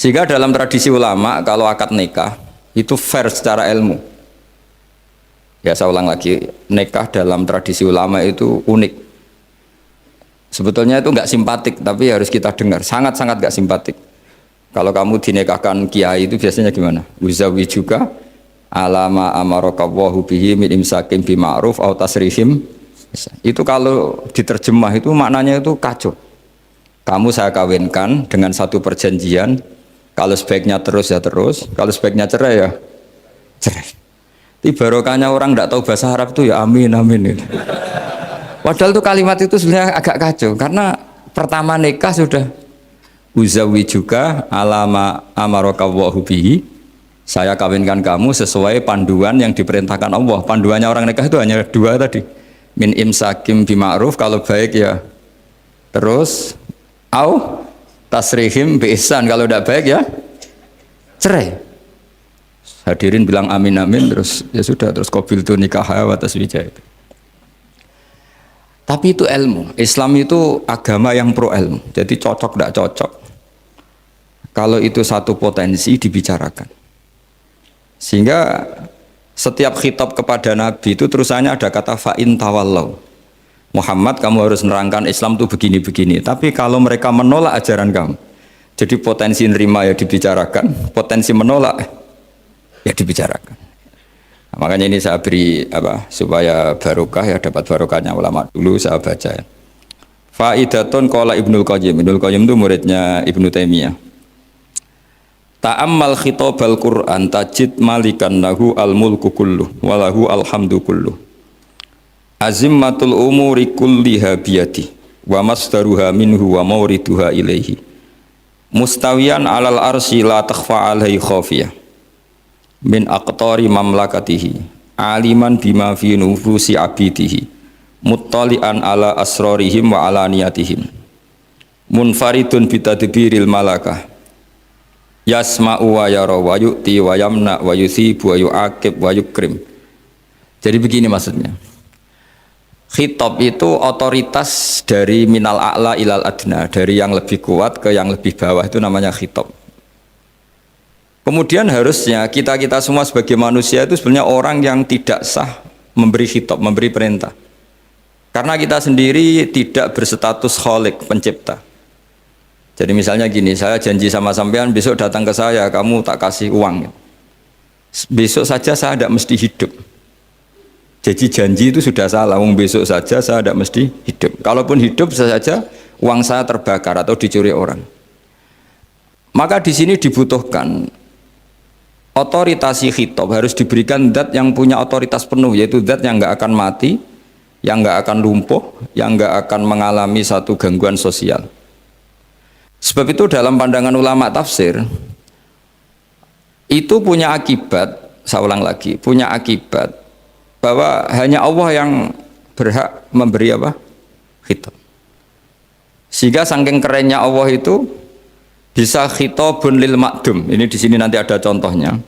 Sehingga dalam tradisi ulama kalau akad nikah itu fair secara ilmu. Ya saya ulang lagi, nikah dalam tradisi ulama itu unik. Sebetulnya itu nggak simpatik, tapi harus kita dengar. Sangat-sangat nggak simpatik. Kalau kamu dinikahkan kiai itu biasanya gimana? Uzawi juga alama amarakawahu bihi min imsakim bima'ruf au tasrihim. Itu kalau diterjemah itu maknanya itu kacau. Kamu saya kawinkan dengan satu perjanjian. Kalau sebaiknya terus ya terus, kalau sebaiknya cerai ya cerai. Itu barokahnya orang tidak tahu bahasa Arab itu ya amin amin. Padahal itu kalimat itu sebenarnya agak kacau karena pertama nikah sudah uzawi juga alama amarakawahu bihi, saya kawinkan kamu sesuai panduan yang diperintahkan Allah. Panduannya orang nikah itu hanya dua tadi, min imsakim bima'ruf, kalau baik ya terus, au tasrihim bi ihsan, kalau tidak baik ya cerai. Hadirin bilang amin amin, terus ya sudah, terus qabil tu nikah wa taswija itu. Tapi itu ilmu. Islam itu agama yang pro ilmu. Jadi cocok tidak cocok, kalau itu satu potensi dibicarakan. Sehingga setiap khitab kepada Nabi itu terusannya ada kata fa'in tawallau. Muhammad, kamu harus nerangkan Islam itu begini-begini. Tapi kalau mereka menolak ajaran kamu, jadi potensi nerima ya dibicarakan, potensi menolak ya dibicarakan. Nah, makanya ini saya beri supaya barokah ya, dapat barokahnya ulama dulu saya baca ya. Faidatun qala Ibnul Qayyim. Ibnul Qayyim itu muridnya Ibnu Taimiyah. Ta'ammal khitabal Qur'an tajid malikan lahu al-mulku kulluh walahu alhamdu kulluh. Azimmatul umuri kulliha biyadi wa masdaruha minhu wa mawriduha ilaihi. Mustawiyan alal arsy la takhfa alaihi khafiyah. Min aqtari mamlakatihi aliman bima fi nufusi abidihi muttali'an ala asrarihim wa alaniyatihim munfaridun bitadbiril malakah yasma'u wa yara wa yu'ti wa yamna wa yuthibu wa yu'aqib wa yukrim. Jadi begini maksudnya, khitab itu otoritas dari minal a'la ilal adna, dari yang lebih kuat ke yang lebih bawah, itu namanya khitab. Kemudian harusnya kita semua sebagai manusia itu sebenarnya orang yang tidak sah memberi khitab, memberi perintah. Karena kita sendiri tidak berstatus khalik, pencipta. Jadi misalnya gini, saya janji sama sampean besok datang ke saya, kamu tak kasih uang. Besok saja saya tidak mesti hidup. Jadi janji itu sudah salah, besok saja saya tidak mesti hidup. Kalaupun hidup saja, uang saya terbakar atau dicuri orang. Maka di sini dibutuhkan otoritasi khitab, harus diberikan zat yang punya otoritas penuh, yaitu zat yang nggak akan mati, yang nggak akan lumpuh, yang nggak akan mengalami satu gangguan sosial. Sebab itu dalam pandangan ulama tafsir itu punya akibat, saya ulang lagi, punya akibat bahwa hanya Allah yang berhak memberi khitab. Sehingga saking kerennya Allah itu bisa khitabun lil makdum. Ini di sini nanti ada contohnya.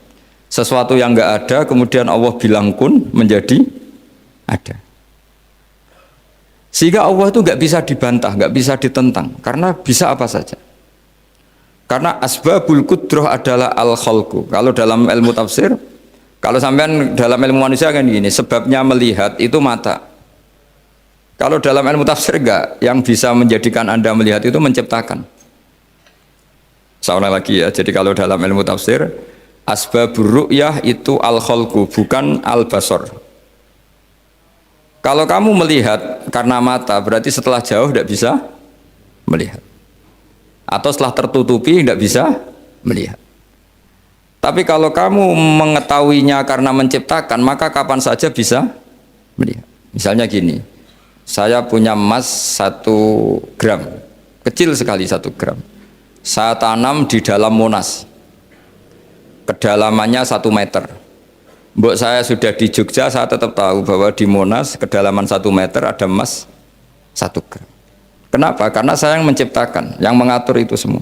Sesuatu yang enggak ada kemudian Allah bilang kun menjadi ada. Sehingga Allah itu enggak bisa dibantah, enggak bisa ditentang, karena bisa apa saja. Karena asbabul qudrah adalah al-khalqu. Kalau dalam ilmu tafsir, kalau sampean dalam ilmu manusia kan gini, sebabnya melihat itu mata. Kalau dalam ilmu tafsir enggak, yang bisa menjadikan Anda melihat itu menciptakan. Seorang lagi ya, jadi kalau dalam ilmu tafsir asbabur ru'yah itu al-khalqu, bukan al-basar. Kalau kamu melihat karena mata, berarti setelah jauh tidak bisa melihat, atau setelah tertutupi tidak bisa melihat. Tapi kalau kamu mengetahuinya karena menciptakan, maka kapan saja bisa melihat. Misalnya gini, saya punya emas 1 gram, kecil sekali 1 gram, saya tanam di dalam Monas, kedalamannya 1 meter. Mbok saya sudah di Jogja, saya tetap tahu bahwa di Monas kedalaman 1 meter ada emas 1 gram. Kenapa? Karena saya yang menciptakan, yang mengatur itu semua.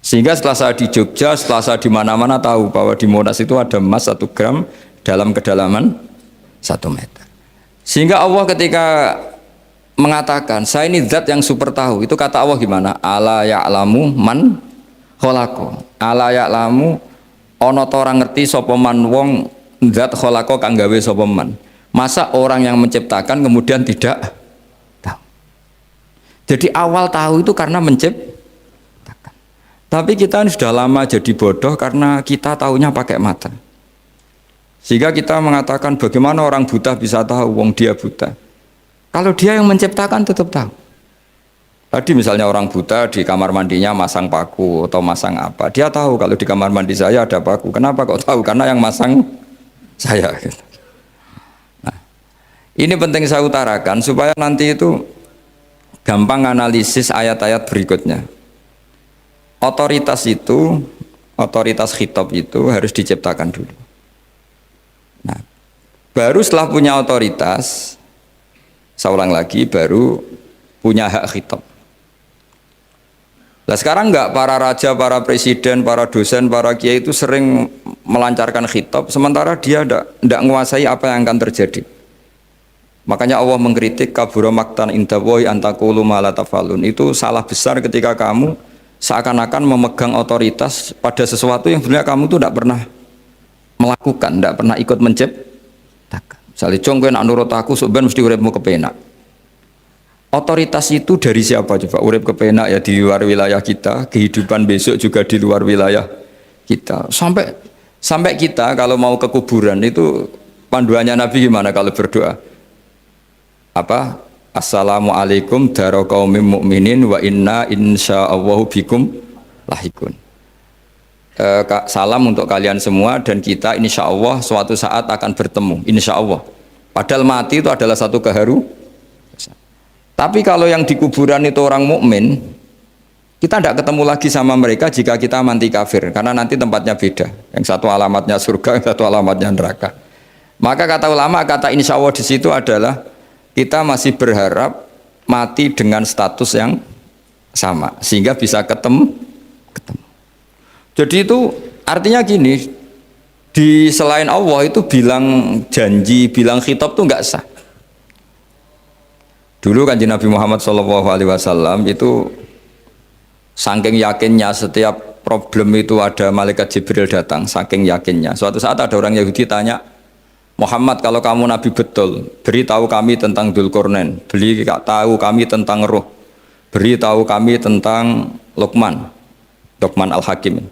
Sehingga setelah saya di Jogja, setelah saya di mana-mana tahu bahwa di Monas itu ada emas 1 gram dalam kedalaman 1 meter. Sehingga Allah ketika mengatakan saya ini zat yang super tahu, itu kata Allah gimana? Ala ya'lamu man kholako ala ya'lamu ana ta ora ngerti sapa man wong zat kholako kang gawe sapa man. Masa orang yang menciptakan kemudian tidak tahu. Jadi awal tahu itu karena menciptakan. Tapi kita ini sudah lama jadi bodoh karena kita tahunya pakai mata. Sehingga kita mengatakan bagaimana orang buta bisa tahu wong dia buta. Kalau dia yang menciptakan tetap tahu. Tadi misalnya orang buta di kamar mandinya masang paku atau masang apa, dia tahu kalau di kamar mandi saya ada paku. Kenapa kok tahu? Karena yang masang saya. Nah, ini penting saya utarakan supaya nanti itu gampang analisis ayat-ayat berikutnya. Otoritas itu, otoritas khitab itu harus diciptakan dulu. Nah, baru setelah punya otoritas, saya ulang lagi, baru punya hak khitab. Nah sekarang enggak, para raja, para presiden, para dosen, para kiai itu sering melancarkan khitab, sementara dia enggak menguasai apa yang akan terjadi. Makanya Allah mengkritik kabura maktan indallahi antaqulu ma la tafalun. Itu salah besar ketika kamu seakan-akan memegang otoritas pada sesuatu yang sebenarnya kamu tuh enggak pernah melakukan, enggak pernah ikut menciptakan. Misalnya cong kowe nak nurut aku sebenarnya mesti uripmu kepenak. Otoritas itu dari siapa coba? Urip kepenak ya di luar wilayah kita, kehidupan besok juga di luar wilayah kita. Sampai kita kalau mau ke kuburan itu panduannya Nabi gimana kalau berdoa? Apa? Assalamualaikum daro qaumim mukminin wa inna insyaallahu bikum lahikun. Salam untuk kalian semua dan kita insya Allah suatu saat akan bertemu, insya Allah. Padahal mati itu adalah satu keharusan. Tapi kalau yang di kuburan itu orang mukmin, kita tidak ketemu lagi sama mereka jika kita mati kafir, karena nanti tempatnya beda. Yang satu alamatnya surga, yang satu alamatnya neraka. Maka kata ulama, kata insya Allah di situ adalah kita masih berharap mati dengan status yang sama, sehingga bisa ketemu. Jadi itu artinya gini, di selain Allah itu bilang janji, bilang khitab itu nggak sah. Dulu Kanjeng Nabi Muhammad SAW itu saking yakinnya setiap problem itu ada malaikat Jibril datang, saking yakinnya. Suatu saat ada orang Yahudi tanya, Muhammad kalau kamu Nabi betul, beritahu kami tentang Dzulqarnain, beritahu kami tentang Ruh, beritahu kami tentang Luqman Al-Hakim.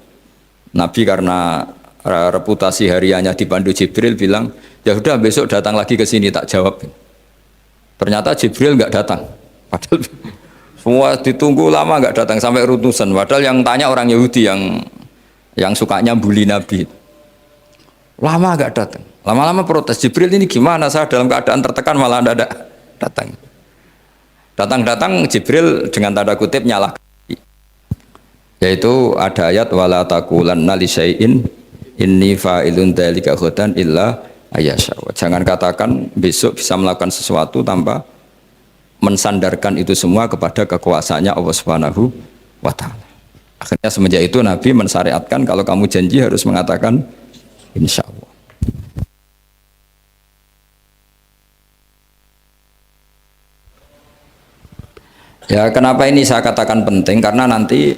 Nabi karena reputasi hariannya dipandu Jibril bilang, ya sudah besok datang lagi ke sini tak jawab. Ternyata Jibril nggak datang. Padahal semua ditunggu lama nggak datang sampai ratusan. Padahal yang tanya orang Yahudi yang sukanya bully Nabi. Lama nggak datang. Lama-lama protes. Jibril ini gimana? Saya dalam keadaan tertekan malah tidak datang. Datang-datang Jibril dengan tanda kutip nyalahkan. Yaitu ada ayat wala taqulanna li syai'in inni fa'ilun dzalika ghadan illa ayasya. Jangan katakan besok bisa melakukan sesuatu tanpa mensandarkan itu semua kepada kekuasaannya Allah Subhanahu wa Ta'ala. Akhirnya semenjak itu Nabi mensyariatkan kalau kamu janji harus mengatakan insya Allah. Ya kenapa ini saya katakan penting? Karena nanti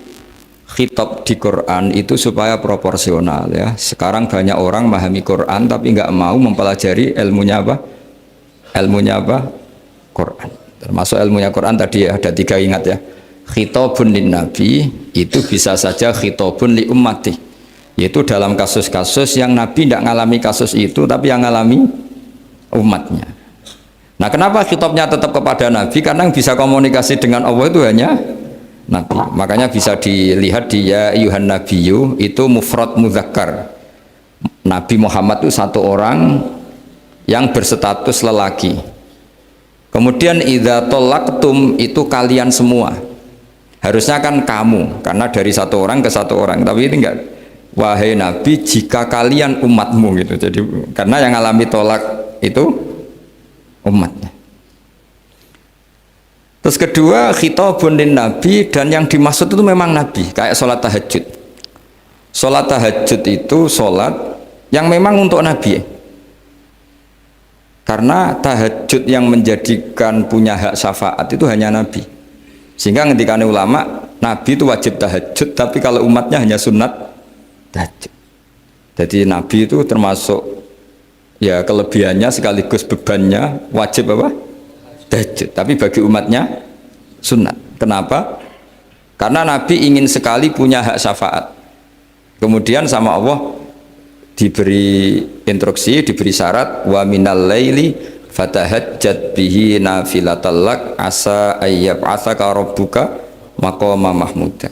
khitab di Quran itu supaya proporsional ya. Sekarang banyak orang memahami Quran tapi nggak mau mempelajari ilmunya apa? Ilmunya apa? Quran. Termasuk ilmunya Quran tadi ya, ada 3 ingat ya. Khitabun lin nabi itu bisa saja khitabun li ummati. Yaitu dalam kasus-kasus yang Nabi tidak ngalami kasus itu tapi yang ngalami umatnya. Nah, kenapa khitabnya tetap kepada Nabi? Karena yang bisa komunikasi dengan Allah itu hanya Nabi. Makanya bisa dilihat di ya ayyuhan nabiyyu itu mufrad mudzakkar. Nabi Muhammad itu satu orang yang berstatus lelaki. Kemudian idza talaqtum itu kalian semua. Harusnya kan kamu, karena dari satu orang ke satu orang. Tapi ini enggak. Wahai Nabi, jika kalian umatmu gitu. Jadi karena yang alami tolak itu umatnya. Terus kedua khitabun lin nabi, dan yang dimaksud itu memang Nabi, kayak sholat tahajud. Sholat tahajud itu sholat yang memang untuk Nabi. Karena tahajud yang menjadikan punya hak syafaat itu hanya Nabi. Sehingga ngendikane ulama, Nabi itu wajib tahajud, tapi kalau umatnya hanya sunat tahajud. Jadi Nabi itu termasuk ya kelebihannya sekaligus bebannya wajib apa? Tahajud. Tapi bagi umatnya sunat. Kenapa? Karena Nabi ingin sekali punya hak syafaat. Kemudian sama Allah diberi instruksi, diberi syarat wa minal laili fatahajjat bihi nafilatallak asa ayyab'atsaka rabbuka maqama mahmuda.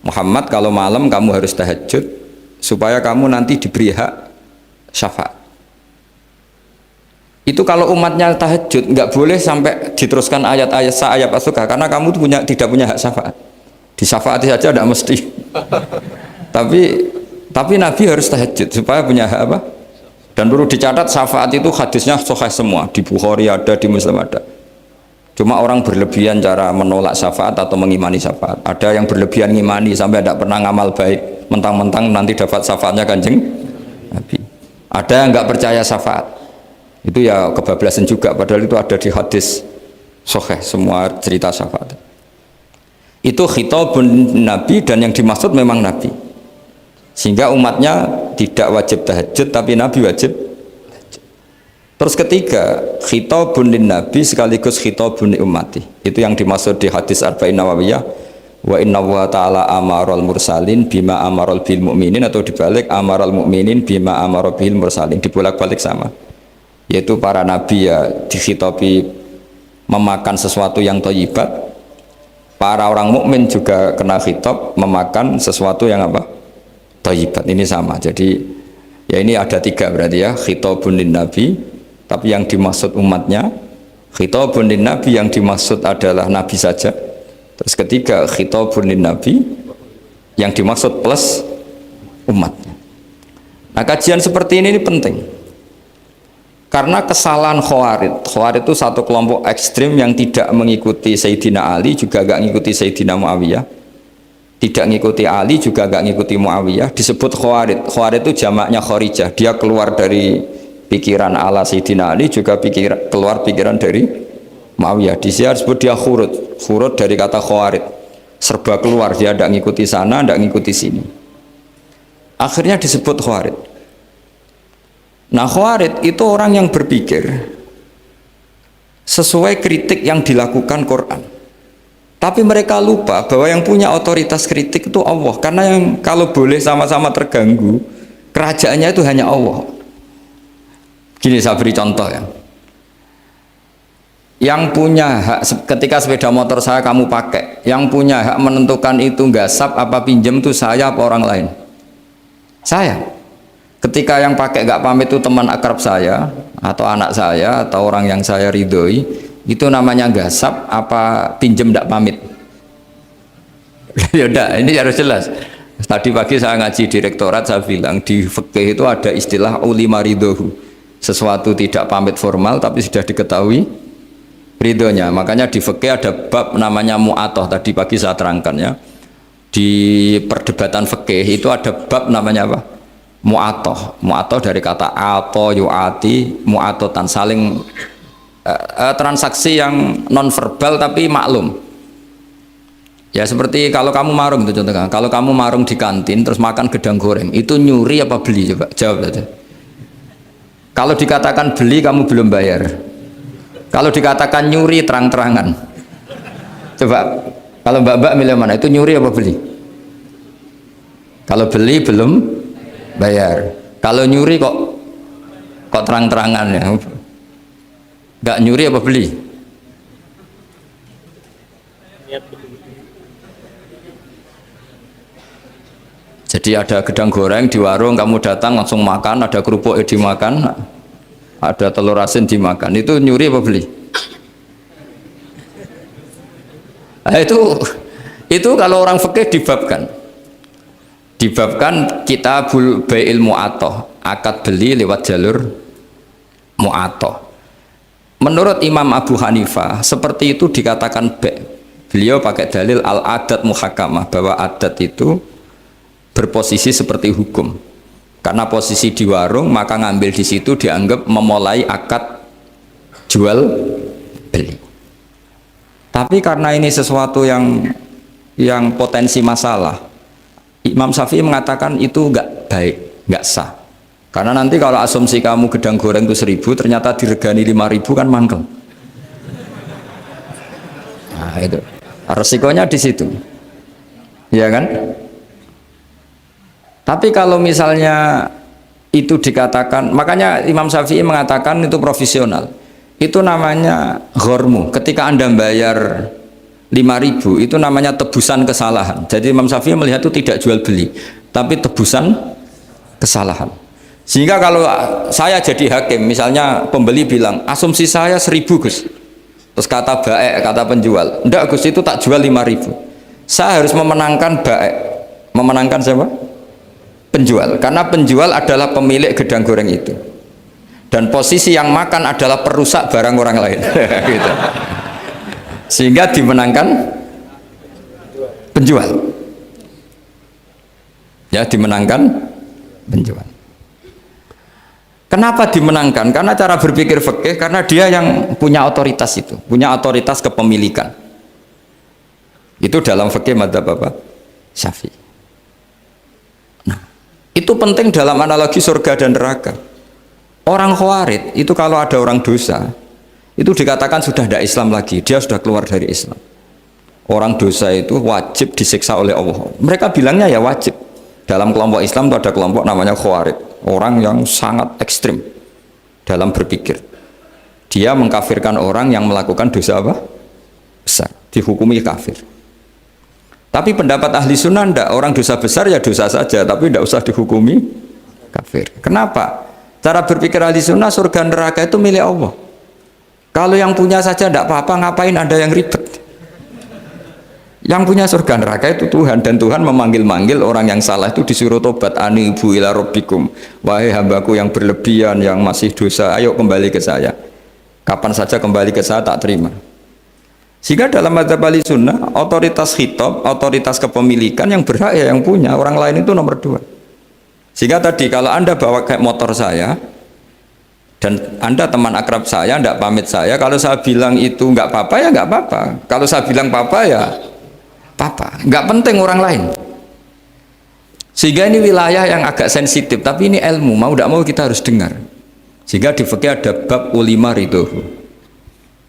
Muhammad, kalau malam kamu harus tahajud supaya kamu nanti diberi hak syafaat. Itu kalau umatnya tahajud nggak boleh sampai diteruskan ayat-ayat sa'ayab asuka, karena kamu tidak punya hak syafaat. Disyafaati saja tidak mesti. Tapi Nabi harus tahajud supaya punya hak apa? Dan perlu dicatat syafaat itu hadisnya sahih semua, di Bukhari ada, di Muslim ada. Cuma orang berlebihan cara menolak syafaat atau mengimani syafaat. Ada yang berlebihan ngimani sampai tidak pernah ngamal baik, mentang-mentang nanti dapat syafaatnya Kanjeng Nabi. Ada yang nggak percaya syafaat. Itu ya kebablasan juga, padahal itu ada di hadis sahih semua cerita syafaat. Itu khitabun Nabi, dan yang dimaksud memang Nabi. Sehingga umatnya tidak wajib tahajud, tapi Nabi wajib tahajud. Terus ketiga, khitabun lin Nabi sekaligus khitabun li ummati. Itu yang dimaksud di hadis Arba'in Nawawiyah, wa inna wa ta'ala amaral mursalin bima amaral bil mu'minin, atau dibalik amaral mu'minin bima amaral bil mursalin, dibolak-balik sama. Yaitu para nabi ya dikhitabi memakan sesuatu yang thayyibat. Para orang mukmin juga kena khitab memakan sesuatu yang apa? Thayyibat. Ini sama. Jadi ya ini ada tiga berarti ya, khitabun lin nabi, tapi yang dimaksud umatnya. Khitabun lin nabi yang dimaksud adalah nabi saja. Terus ketiga, khitabun lin nabi yang dimaksud plus umatnya. Nah, kajian seperti ini penting. Karena kesalahan Khawarij itu satu kelompok ekstrim yang tidak mengikuti Sayyidina Ali, juga gak ngikuti Sayyidina Muawiyah. Tidak ngikuti Ali, juga gak ngikuti Muawiyah. Disebut Khawarij. Khawarij itu jamaknya Kharijah. Dia keluar dari pikiran ala Sayyidina Ali, juga keluar pikiran dari Muawiyah. Di sini disebut dia khurud. Khurud dari kata Khawarij. Serba keluar, dia tidak ngikuti sana, tidak ngikuti sini. Akhirnya disebut Khawarij. Nah, Khawarij itu orang yang berpikir sesuai kritik yang dilakukan Quran. Tapi mereka lupa bahwa yang punya otoritas kritik itu Allah. Karena yang kalau boleh sama-sama terganggu, kerajaannya itu hanya Allah. Gini saya beri contoh ya. Yang punya hak ketika sepeda motor saya kamu pakai, yang punya hak menentukan itu gasap apa pinjam itu saya apa orang lain? Saya. Ketika yang pakai gak pamit itu teman akrab saya atau anak saya atau orang yang saya ridhoi, itu namanya gasap apa pinjem gak pamit? Ya udah, ini harus jelas. Tadi pagi saya ngaji direktorat, saya bilang di fikih itu ada istilah ulima ridhohu, sesuatu tidak pamit formal tapi sudah diketahui ridhonya. Makanya di fikih ada bab namanya mu'atoh, tadi pagi saya terangkan ya. Di perdebatan fikih itu ada bab namanya apa? Mu'atoh. Mu'atoh dari kata ato yu'ati, mu'atotan, saling transaksi yang non verbal tapi maklum. Ya seperti kalau kamu marung itu contohnya, kalau kamu marung di kantin terus makan gedang goreng, itu nyuri apa beli? Coba jawab saja. Kalau dikatakan beli kamu belum bayar. Kalau dikatakan nyuri terang-terangan. Coba kalau mbak-mbak milih mana? Itu nyuri apa beli? Kalau beli belum bayar. Kalau nyuri kok terang-terangan ya. Nggak nyuri apa beli? Jadi ada gedang goreng di warung, kamu datang langsung makan, ada kerupuk dimakan, ada telur asin dimakan. Itu nyuri apa beli? Nah, itu kalau orang fikih dibabkan kitabul bai'il mu'atoh, akad beli lewat jalur mu'atoh. Menurut Imam Abu Hanifah seperti itu dikatakan beliau pakai dalil al-adat muhakamah, bahwa adat itu berposisi seperti hukum. Karena posisi di warung, maka ngambil di situ dianggap memulai akad jual beli. Tapi karena ini sesuatu yang yang potensi masalah, Imam Syafi'i mengatakan itu enggak baik, enggak sah. Karena nanti kalau asumsi kamu gedang goreng itu 1.000, ternyata diregani 5.000 kan mangkel. Nah itu resikonya di situ, ya kan? Tapi kalau misalnya itu dikatakan, makanya Imam Syafi'i mengatakan itu profesional. Itu namanya ghormu. Ketika Anda bayar 5.000 itu namanya tebusan kesalahan. Jadi Imam Syafi'i melihat itu tidak jual beli, tapi tebusan kesalahan. Sehingga kalau saya jadi hakim, misalnya pembeli bilang asumsi saya 1.000 Gus, terus kata baik, kata penjual, enggak Gus itu tak jual 5.000, saya harus memenangkan baik. Memenangkan siapa? Penjual, karena penjual adalah pemilik gedang goreng itu, dan posisi yang makan adalah perusak barang orang lain. Gitu. Sehingga dimenangkan penjual, ya dimenangkan penjual. Kenapa dimenangkan? Karena cara berpikir fikih, karena dia yang punya otoritas itu, punya otoritas kepemilikan. Itu dalam fikih madzhab apa? Syafi'i. Nah, itu penting dalam analogi surga dan neraka. Orang Khawarij itu kalau ada orang dosa, itu dikatakan sudah tidak Islam lagi, dia sudah keluar dari Islam. Orang dosa itu wajib disiksa oleh Allah. Mereka bilangnya ya wajib. Dalam kelompok Islam itu ada kelompok namanya Khawarij, orang yang sangat ekstrim dalam berpikir. Dia mengkafirkan orang yang melakukan dosa apa? Besar, dihukumi kafir. Tapi pendapat ahli sunnah enggak, orang dosa besar ya dosa saja, tapi tidak usah dihukumi kafir. Kenapa? Cara berpikir ahli sunnah, surga neraka itu milik Allah. Kalau yang punya saja tidak apa-apa, ngapain ada yang ribet? Yang punya surga neraka itu Tuhan, dan Tuhan memanggil-manggil orang yang salah itu disuruh tobat, anibu ila rabbikum, wahai hambaku yang berlebihan, yang masih dosa, ayo kembali ke saya. Kapan saja kembali ke saya tak terima. Sehingga dalam madzhab ahli sunnah, otoritas khitab, otoritas kepemilikan yang berhak ya yang punya, orang lain itu nomor 2. Sehingga tadi kalau Anda bawa kayak motor saya, dan Anda teman akrab saya, tidak pamit saya, kalau saya bilang itu nggak apa-apa ya nggak apa-apa, kalau saya bilang apa-apa ya apa-apa, nggak penting orang lain. Sehingga ini wilayah yang agak sensitif, tapi ini ilmu, mau tidak mau kita harus dengar. Sehingga di fikih ada bab ulima ridhohu.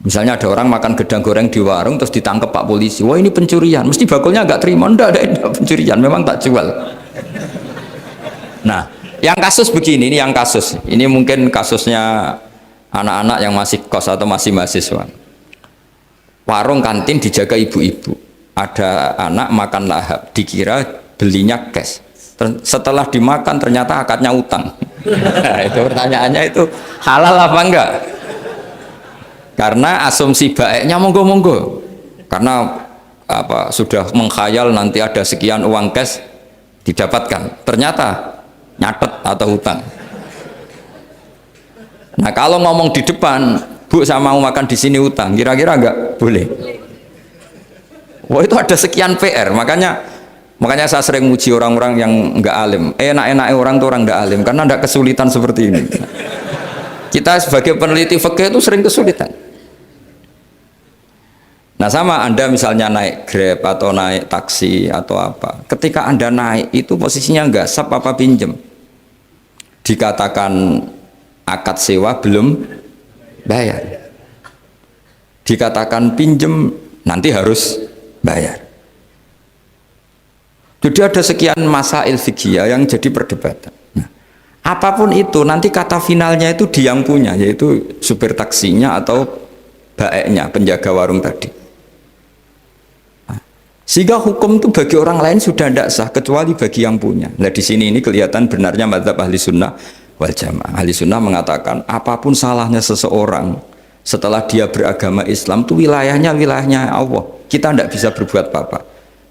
Misalnya ada orang makan gedang goreng di warung terus ditangkap Pak polisi, wah ini pencurian, mesti bakulnya nggak terima, enggak pencurian, memang tak jual. Nah, yang kasus begini, ini yang kasus, ini mungkin kasusnya anak-anak yang masih kos atau masih mahasiswa. Warung kantin dijaga ibu-ibu, ada anak makan lahap, dikira belinya cash, setelah dimakan ternyata akadnya utang. Nah, itu pertanyaannya itu halal apa enggak? Karena asumsi baiknya monggo-monggo, karena apa sudah mengkhayal nanti ada sekian uang cash didapatkan, ternyata nyatet atau hutang. Nah kalau ngomong di depan, Bu saya mau makan di sini hutang, kira-kira enggak boleh. Wah itu ada sekian PR, makanya saya sering muji orang-orang yang enggak alim. Enak-enak orang tuh orang enggak alim karena enggak kesulitan seperti ini. Kita sebagai peneliti fikih itu sering kesulitan. Nah sama Anda misalnya naik Grab atau naik taksi atau apa, ketika Anda naik itu posisinya enggak sap apa pinjem, dikatakan akad sewa belum bayar, dikatakan pinjem nanti harus bayar. Jadi ada sekian masail fikih yang jadi perdebatan. Nah, apapun itu nanti kata finalnya itu dia yang punya, yaitu supir taksinya atau baeknya, penjaga warung tadi. Sehingga hukum itu bagi orang lain sudah tidak sah kecuali bagi yang punya. Nah di sini ini kelihatan benarnya madzhab ahli sunnah wal jamaah. Ahli sunnah mengatakan apapun salahnya seseorang setelah dia beragama Islam itu wilayahnya Allah. Kita tidak bisa berbuat apa-apa.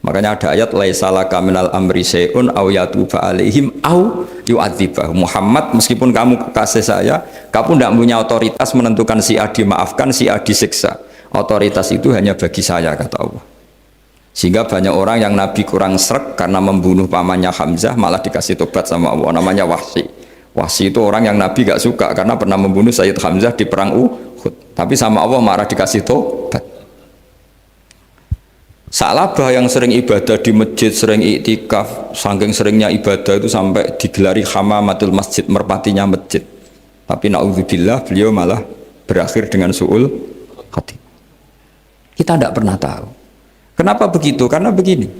Makanya ada ayat laisa laka minal amri syai'un aw yatuba alaihim aw yu'adzibahum. Muhammad meskipun kamu kekasih saya, kamu tidak punya otoritas menentukan si A dimaafkan, si A disiksa. Otoritas itu hanya bagi saya kata Allah. Sehingga banyak orang yang Nabi kurang srek karena membunuh pamannya Hamzah malah dikasih tobat sama Allah, namanya Wahsy. Wahsy itu orang yang Nabi gak suka karena pernah membunuh Sayyid Hamzah di perang Uhud, tapi sama Allah marah dikasih tobat. Sa'labah yang sering ibadah di masjid, sering iktikaf, saking seringnya ibadah itu sampai digelari hamamatul masjid, merpatinya masjid. Tapi na'udzubillah beliau malah berakhir dengan su'ul khatimah. Kita tidak pernah tahu. Kenapa begitu? Karena begini,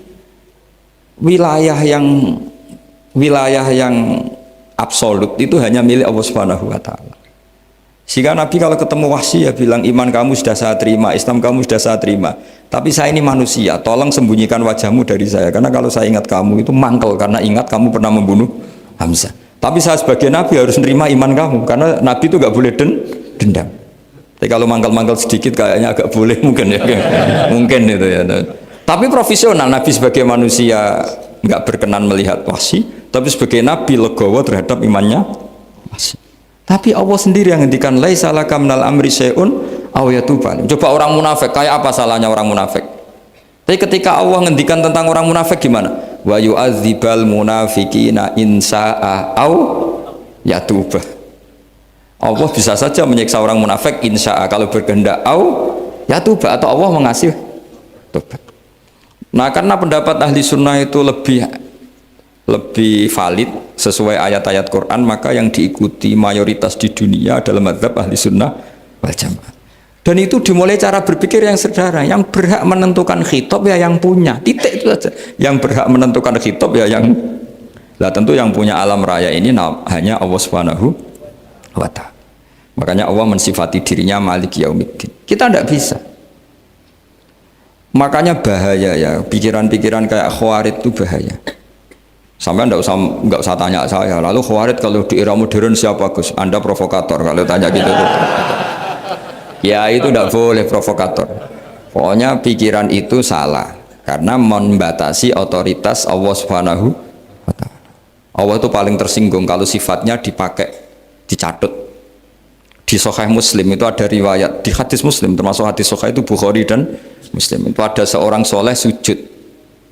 wilayah yang absolut itu hanya milik Allah Subhanahu wa Ta'ala. Sehingga Nabi kalau ketemu Wahsy ya bilang, iman kamu sudah saya terima, Islam kamu sudah saya terima, tapi saya ini manusia, tolong sembunyikan wajahmu dari saya, karena kalau saya ingat kamu itu mangkel, karena ingat kamu pernah membunuh Hamzah. Tapi saya sebagai Nabi harus nerima iman kamu, karena Nabi itu gak boleh dendam. Tapi kalau mangkel-mangkel sedikit kayaknya agak boleh mungkin ya, mungkin itu ya. Tapi profesional, Nabi sebagai manusia nggak berkenan melihat Wahsy, tapi sebagai Nabi legowo terhadap imannya Wahsy. Tapi Allah sendiri yang ngendikan laisa laka minal amri syai'un aw yatuba. Coba orang munafik, kayak apa salahnya orang munafik? Tapi ketika Allah ngendikan tentang orang munafik gimana? Wa yu'adzibal munafiqina in sa'a aw yatuba. Allah bisa saja menyiksa orang munafik insya'a kalau berkehendak au yatuba, atau Allah mengasih tobat. Nah, karena pendapat ahli sunnah itu lebih valid sesuai ayat-ayat Quran, maka yang diikuti mayoritas di dunia adalah mazhab ahli sunnah wal jamaah. Dan itu dimulai cara berpikir yang sederhana, yang berhak menentukan khitab ya yang punya, titik itu saja. Yang berhak menentukan khitab ya yang, lah tentu yang punya alam raya ini hanya Allah Subhanahu wa Ta'ala. Makanya Allah mensifati dirinya Malik Yaumiddin. Kita tidak bisa. Makanya bahaya ya, pikiran-pikiran kayak Khawarij itu bahaya. Sampai nggak usah tanya saya. Lalu Khawarij kalau di era modern siapa Gus? Anda provokator kalau tanya gitu. Ya itu tidak boleh provokator. Pokoknya pikiran itu salah karena membatasi otoritas Allah Subhanahu wa Ta'ala. Allah itu paling tersinggung kalau sifatnya dipakai, dicatut. Di Sahih Muslim itu ada riwayat, di hadis Muslim termasuk hadis Sahih itu Bukhari dan Muslim, itu ada seorang soleh sujud.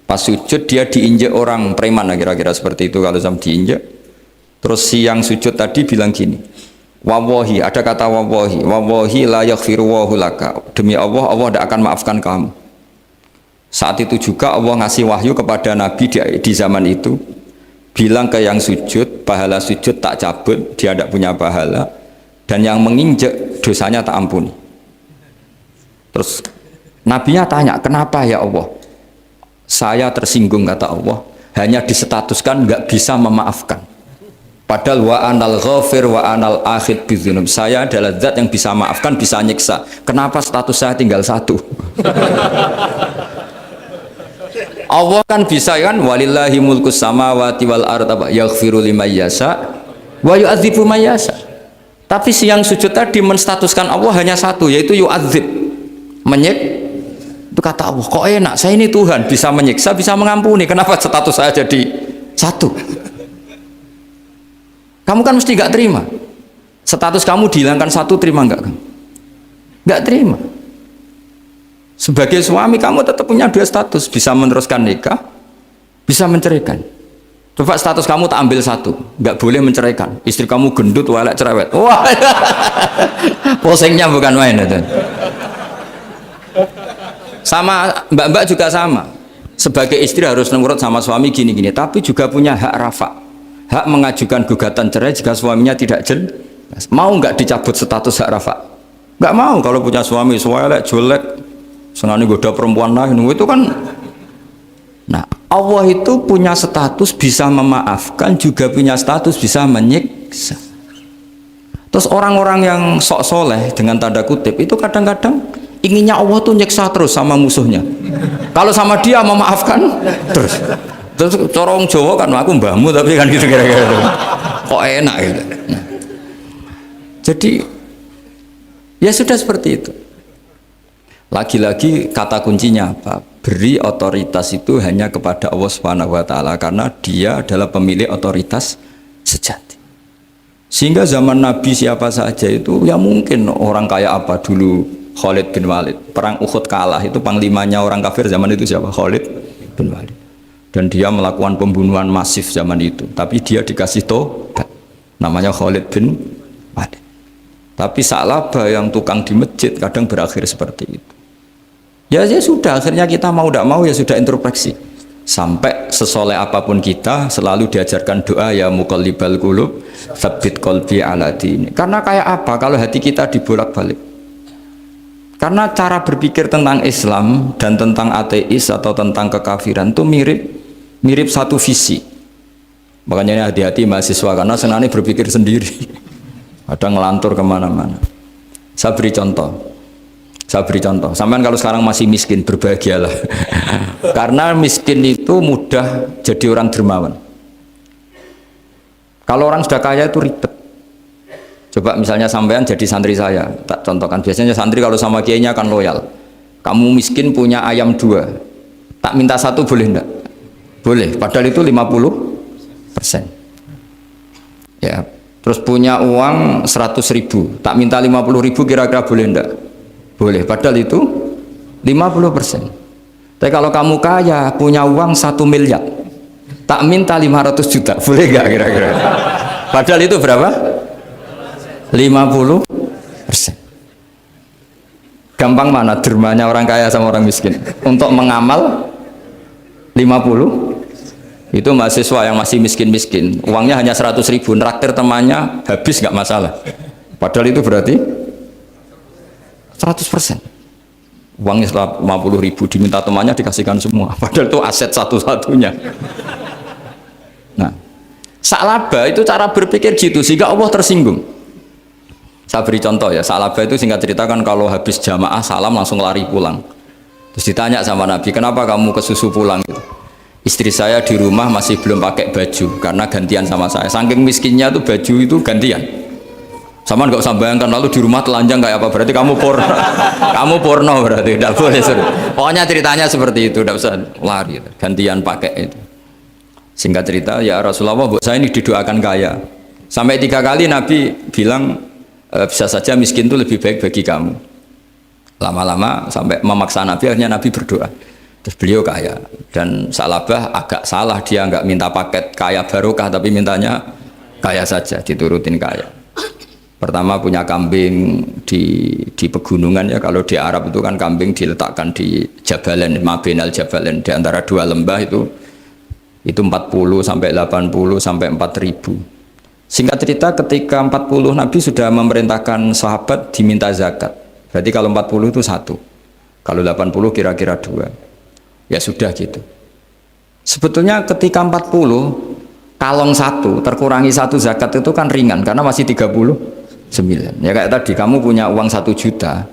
Pas sujud dia diinjek orang preman, kira-kira seperti itu kalau sama diinjek. Terus si yang sujud tadi bilang gini, wawahi, ada kata wawahi la yaghfiru wahu laka, demi Allah, Allah tidak akan maafkan kamu. Saat itu juga Allah ngasih wahyu kepada Nabi di zaman itu, bilang ke yang sujud, pahala sujud tak cabut, dia tidak punya pahala, dan yang menginjek dosanya tak ampuni. Terus Nabinya tanya, kenapa ya Allah? Saya tersinggung, kata Allah, hanya disetatuskan nggak bisa memaafkan. Padahal wa anal ghafir wa anal akhid bidzunub. Saya adalah zat yang bisa maafkan, bisa nyiksa. Kenapa status saya tinggal satu? Allah kan bisa kan, walillahi mulkus samawati wal ardh yaghfiru liman yasha wa yu'adzibu man yasha. Tapi si yang sujud tadi menstatuskan Allah hanya satu, yaitu yu'adzib, menyik. Itu kata Allah, kok enak, saya ini Tuhan, bisa menyiksa, bisa mengampuni, kenapa status saya jadi satu? Kamu kan mesti gak terima. Status kamu dihilangkan satu, terima enggak kamu? Gak terima. Sebagai suami kamu tetap punya dua status, bisa meneruskan nikah, bisa menceraikan. Coba status kamu tak ambil satu, nggak boleh menceraikan. Istri kamu gendut, walek, cerewet. Wah, posengnya bukan main itu. Sama mbak-mbak juga sama. Sebagai istri harus nurut sama suami gini-gini, tapi juga punya hak rafa, hak mengajukan gugatan cerai jika suaminya tidak jelas. Mau nggak dicabut status hak rafa? Nggak mau. Kalau punya suami walek, jelek, senang goda perempuan lain, itu kan. Nah, Allah itu punya status bisa memaafkan, juga punya status bisa menyiksa. Terus orang-orang yang sok soleh dengan tanda kutip itu kadang-kadang inginnya Allah tuh nyiksa terus sama musuhnya. Kalau sama dia memaafkan terus corong Jawa kan, aku mbahmu tapi kan gitu kira-kira. Kok enak gitu. Nah, jadi ya sudah seperti itu. Lagi-lagi kata kuncinya apa? Beri otoritas itu hanya kepada Allah Subhanahu wa Ta'ala, karena dia adalah pemilik otoritas sejati. Sehingga zaman Nabi siapa saja itu ya mungkin orang kayak apa dulu, Khalid bin Walid, perang Uhud kalah, itu panglimanya orang kafir zaman itu siapa? Khalid bin Walid. Dan dia melakukan pembunuhan masif zaman itu, tapi dia dikasih tobat, namanya Khalid bin Walid. Tapi Sa'labah yang tukang di masjid kadang berakhir seperti itu. Ya sudah, akhirnya kita mau tidak mau ya sudah introspeksi. Sampai sesoleh apapun kita selalu diajarkan doa ya muqallibal qulub tsabbit qalbi ala dini. Karena kayak apa kalau hati kita dibolak-balik? Karena cara berpikir tentang Islam dan tentang ateis atau tentang kekafiran itu mirip satu visi. Makanya ini hati-hati mahasiswa karena senangnya berpikir sendiri. Ada ngelantur kemana-mana. Saya beri contoh. Sampean kalau sekarang masih miskin, berbahagialah. Karena miskin itu mudah jadi orang dermawan. Kalau orang sudah kaya itu ribet. Coba misalnya sampean jadi santri saya, tak contohkan. Biasanya santri kalau sama kiainya akan loyal. Kamu miskin punya ayam 2, tak minta 1 boleh enggak? Boleh, padahal itu 50%. Ya, terus punya uang 100.000, tak minta 50.000 kira-kira boleh enggak? Boleh, padahal itu 50%. Tapi kalau kamu kaya, punya uang 1 miliar, tak minta 500 juta, boleh nggak kira-kira? Padahal itu berapa? 50%. Gampang mana dermanya orang kaya sama orang miskin? Untuk mengamal 50, itu mahasiswa yang masih miskin-miskin, uangnya hanya 100.000, nraktir temannya habis nggak masalah. Padahal itu berarti 100%. Uangnya 50.000 diminta temannya dikasihkan semua. Padahal itu aset satu-satunya. Nah, Sa'labah itu cara berpikir gitu sehingga Allah tersinggung. Saya beri contoh ya. Sa'labah itu singkat cerita kan kalau habis jamaah salam langsung lari pulang. Terus ditanya sama Nabi, kenapa kamu kesusu pulang gitu? Istri saya di rumah masih belum pakai baju karena gantian sama saya. Saking miskinnya tuh baju itu gantian. Sama nggak usah bayangkan lalu di rumah telanjang kayak apa, berarti kamu porno. Kamu porno berarti tidak boleh. Pokoknya ceritanya seperti itu, tidak usah lari, gantian pakai itu. Singkat cerita, ya Rasulullah, bu saya ini didoakan kaya. Sampai 3 kali Nabi bilang bisa saja miskin itu lebih baik bagi kamu. Lama-lama sampai memaksa Nabi, akhirnya Nabi berdoa. Terus beliau kaya, dan Sa'labah agak salah, dia nggak minta paket kaya barokah tapi mintanya kaya saja, diturutin kaya. Pertama punya kambing di pegunungan ya, kalau di Arab itu kan kambing diletakkan di Jabalen, Mabinal Jabalen, di antara 2 lembah itu 40 sampai 80 sampai 4.000. Singkat cerita ketika 40 Nabi sudah memerintahkan sahabat diminta zakat. Berarti kalau 40 itu 1. Kalau 80 kira-kira 2. Ya sudah gitu. Sebetulnya ketika 40 kalong 1 terkurangi 1 zakat itu kan ringan karena masih 39. Ya kayak tadi kamu punya uang 1 juta,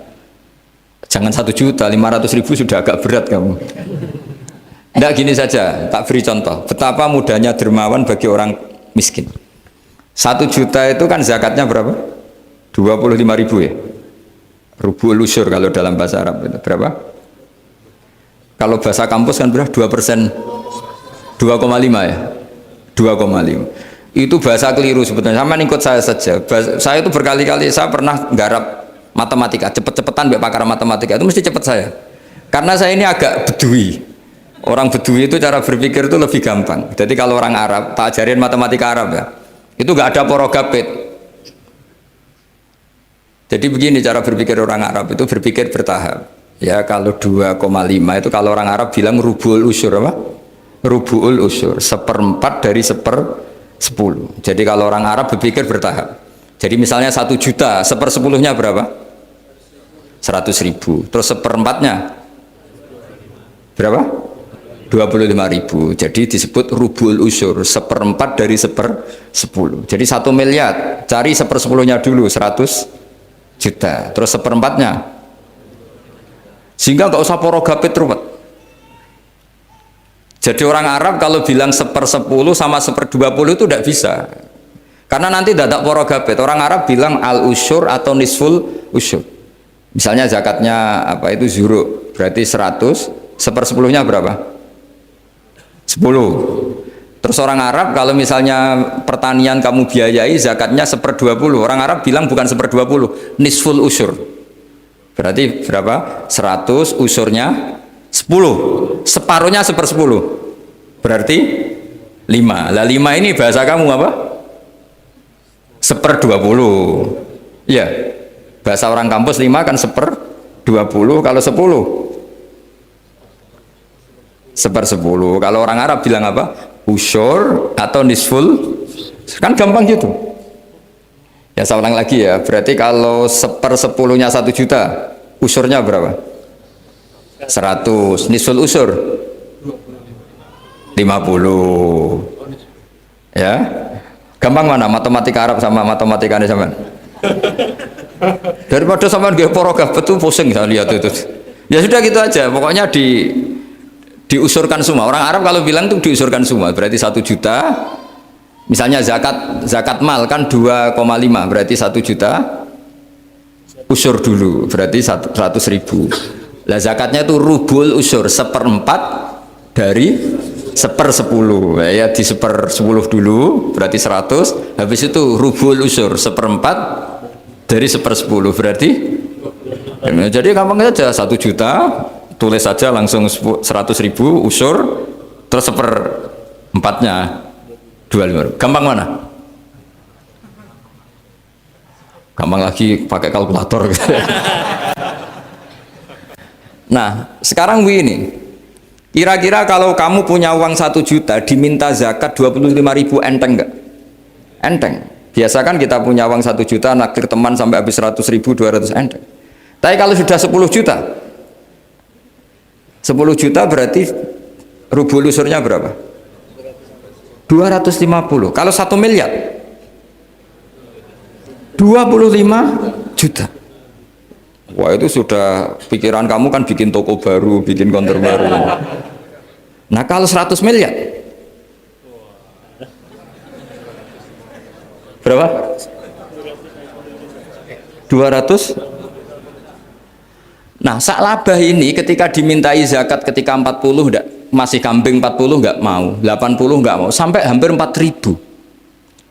jangan 1 juta, 500.000 sudah agak berat kamu. Tidak, gini saja, tak beri contoh betapa mudahnya dermawan bagi orang miskin. 1 juta itu kan zakatnya berapa? 25.000 ya. Rubul usyur kalau dalam bahasa Arab itu berapa? Kalau bahasa kampus kan berapa? 2%, 2,5 ya, 2,5. Itu bahasa keliru sebetulnya. Sama ikut saya saja. Saya itu berkali-kali saya pernah nggarap matematika, cepet-cepetan mbak pakar matematika itu mesti cepet saya. Karena saya ini agak bedui. Orang bedui itu cara berpikir itu lebih gampang. Jadi kalau orang Arab, tak ajarin matematika Arab ya. Itu nggak ada porogapit. Jadi begini cara berpikir orang Arab itu berpikir bertahap. Ya kalau 2,5 itu kalau orang Arab bilang rubul usyur apa? Rubul usyur, 1/4 dari 10. Jadi kalau orang Arab berpikir bertahap. Jadi misalnya 1 juta, 1/10-nya berapa? 100.000. Terus 1/4-nya berapa? 25.000. Jadi disebut rubul usyur, 1/4 dari 10. Jadi 1 miliar, cari 1/10-nya dulu, 100 juta. Terus 1/4-nya. Sehingga nggak usah porogapit ruwet. Jadi orang Arab kalau bilang 1/10 sama 1/20 itu tidak bisa. Karena nanti dadak porogapit. Orang Arab bilang al-usyur atau nisful usyur. Misalnya zakatnya apa itu zuruk, berarti 100, 1/10-nya berapa? 10. Terus orang Arab kalau misalnya pertanian kamu biayai zakatnya 1/20. Orang Arab bilang bukan 1/20, nisful usyur. Berarti berapa? 100, usurnya 10, separuhnya 1/10, berarti 5. Lah 5 ini bahasa kamu apa? 1/20. Ya, bahasa orang kampus 5 kan 1/20. Kalau 10 1/10. Kalau orang Arab bilang apa? Usyur atau nisful, kan gampang gitu. Ya saya ulang lagi ya, berarti kalau 1/10-nya 1 juta, usurnya berapa? 100. Nisful usur 50. Ya, gampang mana matematika Arab sama matematika ini sama? Daripada sama gaya porogaf betul pusing saya lihat itu. Ya sudah gitu aja, pokoknya diusurkan semua. Orang Arab kalau bilang tuh diusurkan semua, berarti 1 juta. Misalnya zakat mal kan 2,5, berarti 1 juta. Usur dulu, berarti 100.000. Lah zakatnya itu rubul usur 1/4 dari 1/10. Ya di 1/10 dulu, berarti 100. Habis itu rubul usur 1/4 dari 1/10, berarti. Jadi gampang saja, 1 juta. Tulis saja langsung 100.000 usur, terus 1/4-nya 25. Gampang mana? Gampang lagi pakai kalkulator. Nah sekarang begini, kira-kira kalau kamu punya uang 1 juta diminta zakat 25.000, enteng nggak? Enteng. Biasa kan kita punya uang 1 juta naktir teman sampai habis 100.000, 200, enteng. Tapi kalau sudah 10 juta, 10 juta berarti rubul usurnya berapa? 250. Kalau 1 miliar 25 juta. Wah itu sudah pikiran kamu kan bikin toko baru, bikin konter baru. Nah kalau 100 miliar berapa? 200. Nah, sak labah ini ketika dimintai zakat ketika 40 enggak, masih kambing 40 enggak mau, 80 enggak mau, sampai hampir 4.000.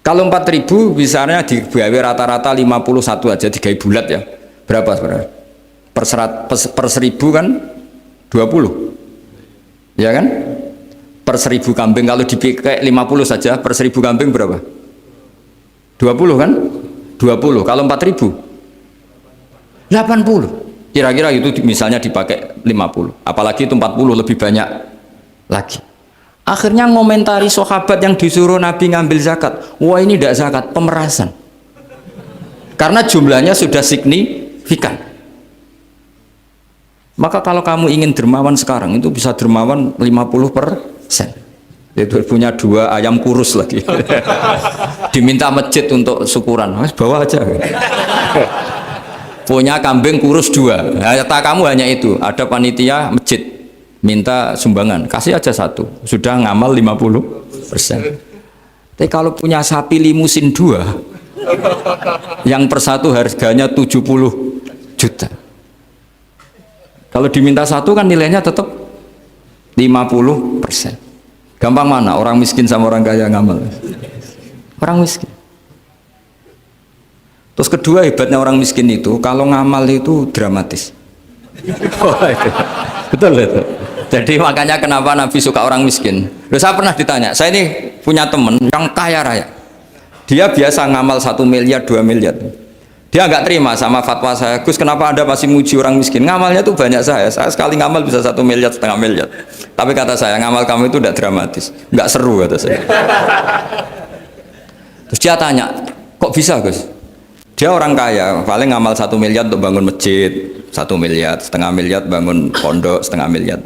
Kalau 4.000 misalnya digawe rata-rata 51 aja, digawe bulat ya. Berapa sebenarnya? Per 1.000 kan 20. Ya kan? Per 1.000 kambing kalau dipakai 50 saja, per 1.000 kambing berapa? 20 kan? 20. Kalau 4.000 80. Kira-kira itu misalnya dipakai 50, apalagi itu 40 lebih banyak lagi. Akhirnya ngomentari sahabat yang disuruh Nabi ngambil zakat, wah ini tidak zakat, pemerasan, karena jumlahnya sudah signifikan. Maka kalau kamu ingin dermawan sekarang itu bisa dermawan 50%. Itu punya 2 ayam kurus lagi. Diminta masjid untuk syukuran, bawa aja. Punya kambing kurus 2, harta kamu hanya itu, ada panitia masjid minta sumbangan, kasih aja 1, sudah ngamal 50%. Tapi kalau punya sapi limusin 2 yang per 1 harganya 70 juta, kalau diminta 1 kan nilainya tetap 50%. Gampang mana orang miskin sama orang kaya ngamal? Orang miskin. Terus kedua hebatnya orang miskin itu kalau ngamal itu dramatis. Oh, itu. Betul itu. Jadi makanya kenapa Nabi suka orang miskin. Loh, saya pernah ditanya, saya ini punya teman yang kaya raya. Dia biasa ngamal 1 miliar, 2 miliar. Dia nggak terima sama fatwa saya, Gus kenapa Anda masih muji orang miskin? Ngamalnya tuh banyak saya sekali ngamal bisa 1 miliar, setengah miliar. Tapi kata saya, ngamal kamu itu tidak dramatis, nggak seru kata saya. Terus dia tanya, kok bisa Gus? Dia orang kaya, paling ngamal 1 miliar untuk bangun masjid, 1 miliar, setengah miliar bangun pondok, setengah miliar.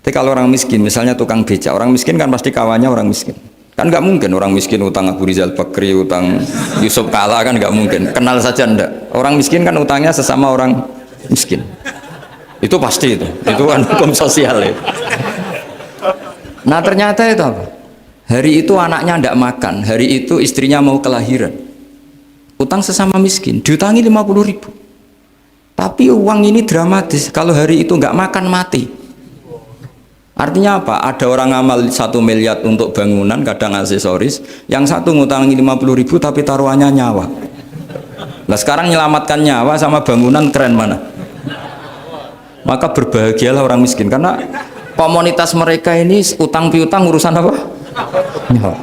Tapi kalau orang miskin, misalnya tukang beca, orang miskin kan pasti kawannya orang miskin. Kan nggak mungkin orang miskin utang Abu Rizal Bakri, utang Yusuf Kala, kan nggak mungkin. Kenal saja ndak. Orang miskin kan utangnya sesama orang miskin. Itu pasti itu kan hukum sosial ya. Nah ternyata itu apa? Hari itu anaknya ndak makan, hari itu istrinya mau kelahiran. Utang sesama miskin, diutangi 50.000. Tapi uang ini dramatis, kalau hari itu nggak makan mati. Artinya apa? Ada orang ngamal 1 miliar untuk bangunan, kadang aksesoris, yang satu ngutangi 50.000 tapi taruhannya nyawa. Nah sekarang menyelamatkan nyawa sama bangunan keren mana? Maka berbahagialah orang miskin, karena komunitas mereka ini utang piutang urusan apa? Nyawa.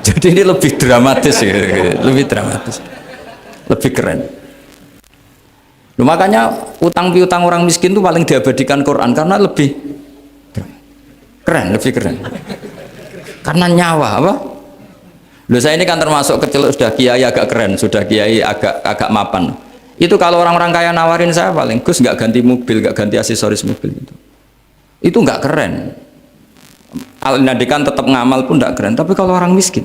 Jadi ini lebih dramatis ya, lebih dramatis. Lebih keren. Loh, makanya utang piutang orang miskin itu paling diabadikan Quran karena lebih. Keren, lebih keren. Karena nyawa apa? Loh saya ini kan termasuk kecil sudah kiai agak keren, sudah kiai agak mapan. Itu kalau orang-orang kaya nawarin saya paling Gus nggak ganti mobil, nggak ganti aksesoris mobil gitu. Itu nggak keren. Al-Nadikan tetap ngamal pun nggak keren. Tapi kalau orang miskin,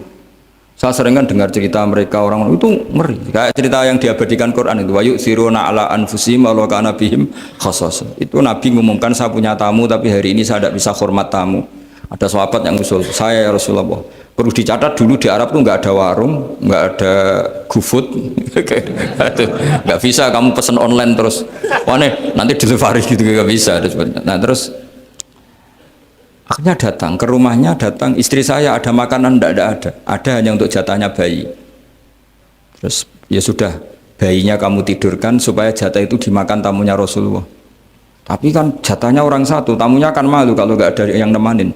saya sering kan dengar cerita mereka orang itu ngeri. Kayak cerita yang diabadikan Quran itu, wa yu'thiruna ala anfusihim walau kana bihim khassasah. Itu Nabi ngumumkan saya punya tamu tapi hari ini saya tidak bisa hormat tamu. Ada sahabat yang usul, saya ya Rasulullah. Perlu dicatat dulu di Arab tuh nggak ada warung, nggak ada GoFood, nggak bisa kamu pesen online terus, wah nih nanti delivery gitu nggak bisa. Nah terus akhirnya datang ke rumahnya, datang istri saya ada makanan ada hanya untuk jatahnya bayi. Terus ya sudah bayinya kamu tidurkan supaya jatah itu dimakan tamunya Rasulullah. Tapi kan jatahnya orang satu, tamunya kan malu kalau nggak ada yang nemanin.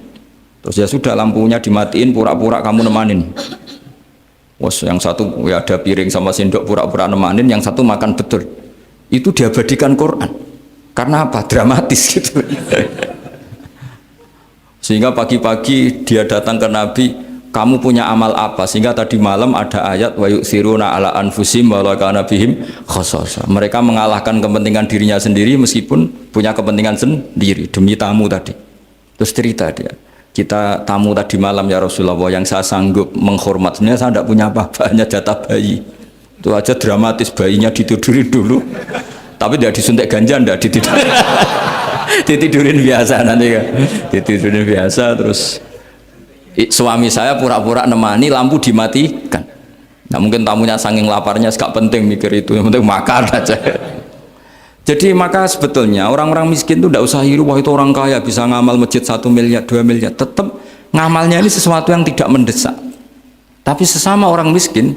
Terus ya sudah lampunya dimatiin, pura-pura kamu nemanin. Wos yang satu ya ada piring sama sendok pura-pura nemanin, yang satu makan betul. Itu diabadikan Quran. Karena apa? Dramatis gitu. Sehingga pagi-pagi dia datang ke Nabi, kamu punya amal apa? Sehingga tadi malam ada ayat wa yu'thiruna ala anfusihim walau kana bihim khassasah. Mereka mengalahkan kepentingan dirinya sendiri meskipun punya kepentingan sendiri demi tamu tadi. Terus cerita dia, kita tamu tadi malam ya Rasulullah, yang saya sanggup menghormat, sebenarnya saya tidak punya apa-apa, hanya jatah bayi. Itu aja dramatis, bayinya ditidurin dulu. Tapi tidak disuntik ganja, tidak ditidurin biasa nanti kan. Ditidurin biasa, terus suami saya pura-pura nemani, lampu dimatikan. Nah mungkin tamunya saking laparnya, gak penting mikir itu, yang penting makan aja. Jadi maka sebetulnya orang-orang miskin itu tidak usah hiru, wah itu orang kaya bisa ngamal masjid 1 miliar, 2 miliar. Tetap ngamalnya ini sesuatu yang tidak mendesak. Tapi sesama orang miskin,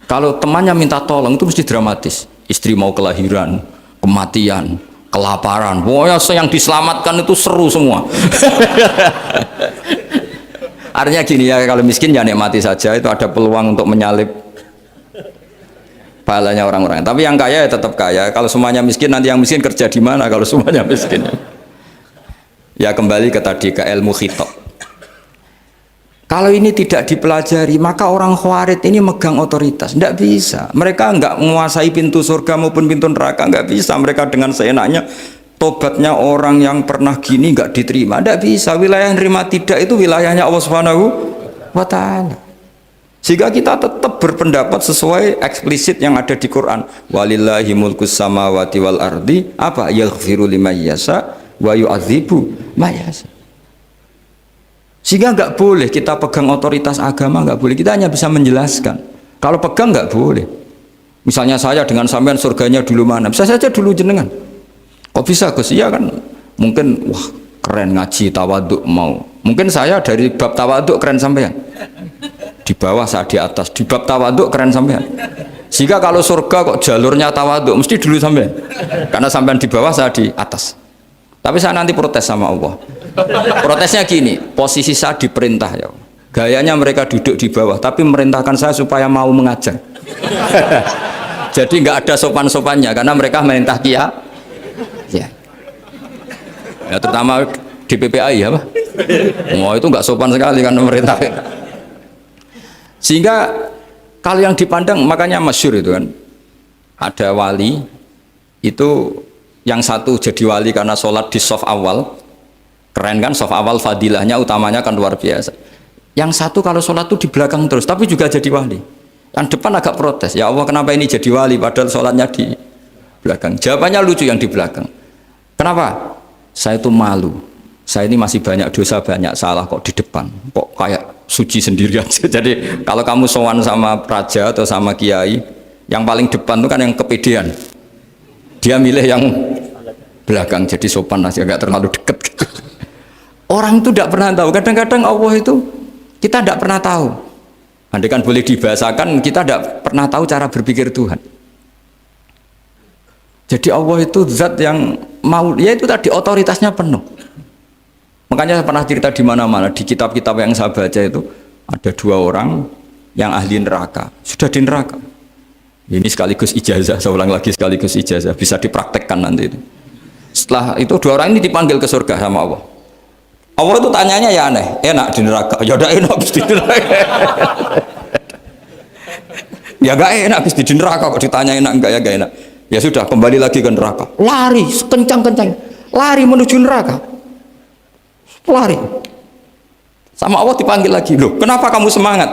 kalau temannya minta tolong itu mesti dramatis. Istri mau kelahiran, kematian, kelaparan. Pokoknya yang diselamatkan itu seru semua. Artinya gini ya, kalau miskin ya nikmati saja, itu ada peluang untuk menyalip pahalanya orang-orang. Tapi yang kaya ya tetap kaya. Kalau semuanya miskin, nanti yang miskin kerja di mana kalau semuanya miskin? Ya kembali ke tadi, ke ilmu khitab. Kalau ini tidak dipelajari, maka orang Khawarij ini megang otoritas. Tidak bisa. Mereka nggak menguasai pintu surga maupun pintu neraka. Nggak bisa. Mereka dengan seenaknya, tobatnya orang yang pernah gini nggak diterima. Tidak bisa. Wilayah yang nerima tidak itu wilayahnya Allah Subhanahu wa Ta'ala. Sehingga kita tetap berpendapat sesuai eksplisit yang ada di Quran. Walillahi mulkus samawati wal ardi, apa? Yaghfiru liman yasha wa yu'adzibu man yasha. Sehingga nggak boleh kita pegang otoritas agama, nggak boleh. Kita hanya bisa menjelaskan. Kalau pegang nggak boleh. Misalnya saya dengan sampean surganya dulu mana? Bisa saja dulu jenengan. Kok bisa Gus? Iya kan? Mungkin wah keren ngaji tawaduk mau. Mungkin saya dari bab tawaduk keren sampean. Di bawah saya di atas, di bab tawaduk keren sampean. Sehingga kalau surga kok jalurnya tawaduk mesti dulu sampean, karena sampean di bawah saya di atas. Tapi saya nanti protes sama Allah. Protesnya gini, posisi saya diperintah ya, gayanya mereka duduk di bawah tapi merintahkan saya supaya mau mengajar. Jadi nggak ada sopan-sopannya karena mereka merintah ya, ya terutama di PPAI ya, mau itu nggak sopan sekali kan merintah. Sehingga kalau yang dipandang, makanya masyhur itu kan, ada wali itu yang satu jadi wali karena sholat di shaf awal, keren kan, shaf awal fadilahnya utamanya kan luar biasa. Yang satu kalau sholat itu di belakang terus tapi juga jadi wali. Yang depan agak protes, ya Allah kenapa ini jadi wali padahal sholatnya di belakang. Jawabannya lucu yang di belakang. Kenapa? Saya itu malu, saya ini masih banyak dosa, banyak salah, kok di depan kok kayak suci sendirian. Jadi kalau kamu sowan sama raja atau sama kiai, yang paling depan itu kan yang kepedean, dia milih yang belakang jadi sopan aja, nggak terlalu deket gitu. Orang itu tidak pernah tahu, kadang-kadang Allah itu kita tidak pernah tahu. Andai kan boleh dibahasakan, kita tidak pernah tahu cara berpikir Tuhan. Jadi Allah itu zat yang mau, ya itu tadi otoritasnya penuh. Makanya saya pernah cerita di mana-mana, di kitab-kitab yang saya baca itu ada 2 orang yang ahli neraka, sudah di neraka. Ini sekaligus ijazah, saya ulang lagi sekaligus ijazah, bisa dipraktekkan nanti itu. Setelah itu 2 orang ini dipanggil ke surga sama Allah. Allah itu tanyanya ya aneh, enak di neraka, ya udah enak di neraka. Ya gak enak di neraka kok ditanya enak enggak ya gak enak. Ya sudah kembali lagi ke neraka. Lari kencang-kencang, lari menuju neraka. Lari. Sama Allah dipanggil lagi, loh kenapa kamu semangat?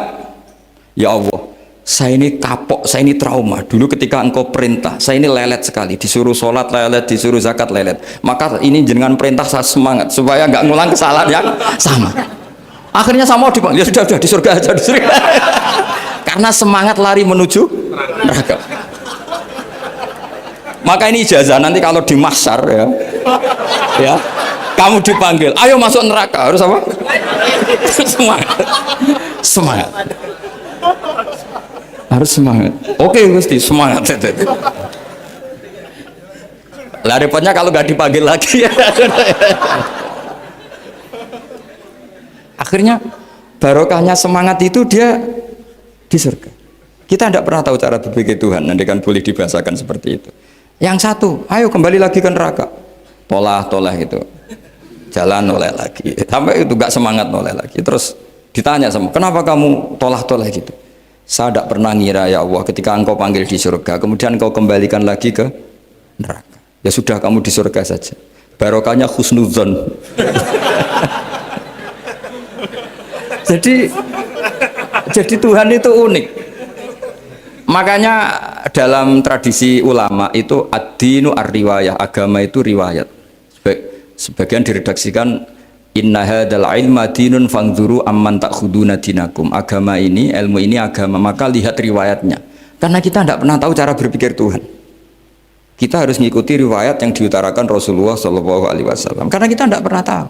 Ya Allah, saya ini kapok, saya ini trauma. Dulu ketika engkau perintah, saya ini lelet sekali. Disuruh sholat lelet, disuruh zakat lelet. Maka ini jenengan perintah saya semangat supaya nggak ngulang kesalahan yang sama. Akhirnya sama Allah dipanggil, ya sudah di surga aja, di surga. Karena semangat lari menuju neraka. Maka ini ijazah nanti kalau di mahsyar ya, kamu dipanggil, ayo masuk neraka, harus apa? Semangat. Harus semangat. Oke Gusti, semangat. Lah repotnya kalau nggak dipanggil lagi. Akhirnya barokahnya semangat itu dia di surga. Kita tidak pernah tahu cara berpikir Tuhan, nanti kan boleh dibahasakan seperti itu. Yang satu, ayo kembali lagi ke neraka. Tolah itu. Jalan noleh lagi. Sampai itu nggak semangat noleh lagi. Terus ditanya sama, kenapa kamu tolah gitu? Saya tidak pernah ngira ya Allah ketika engkau panggil di surga kemudian engkau kembalikan lagi ke neraka. Ya sudah kamu di surga saja. Barokahnya husnudzon. jadi Tuhan itu unik. Makanya dalam tradisi ulama itu ad-dinu ar-riwayah, agama itu riwayat. Sebagian diredaksikan inna hadzal ilma dinun fanzuru amman ta'khuduna dinakum. Agama ini, ilmu ini agama, maka lihat riwayatnya. Karena kita tidak pernah tahu cara berpikir Tuhan. Kita harus mengikuti riwayat yang diutarakan Rasulullah SAW. Karena kita tidak pernah tahu.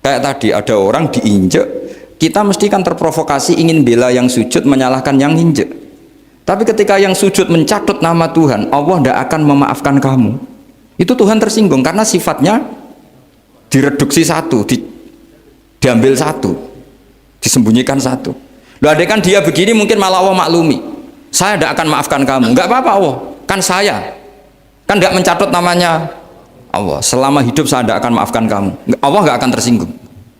Kayak tadi ada orang diinjek, kita mesti kan terprovokasi ingin bela yang sujud menyalahkan yang injek. Tapi ketika yang sujud mencatut nama Tuhan, Allah tidak akan memaafkan kamu. Itu Tuhan tersinggung karena sifatnya direduksi satu, diambil satu, disembunyikan satu. Loh ada kan dia begini mungkin malah Allah maklumi. Saya tidak akan maafkan kamu. Enggak apa-apa Allah, kan saya. Kan tidak mencatut namanya Allah. Selama hidup saya tidak akan maafkan kamu. Allah nggak akan tersinggung.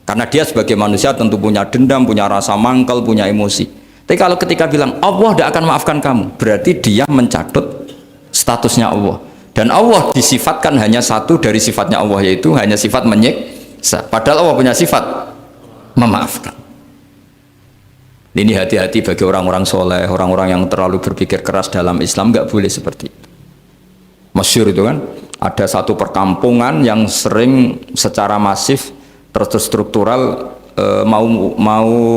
Karena dia sebagai manusia tentu punya dendam, punya rasa mangkel, punya emosi. Tapi kalau ketika bilang Allah tidak akan maafkan kamu, berarti dia mencatut statusnya Allah. Dan Allah disifatkan hanya satu dari sifatnya Allah, yaitu hanya sifat menyiksa. Padahal Allah punya sifat memaafkan. Ini hati-hati bagi orang-orang soleh, orang-orang yang terlalu berpikir keras dalam Islam, nggak boleh seperti itu. Masyhur itu kan, ada satu perkampungan yang sering secara masif terstruktural mau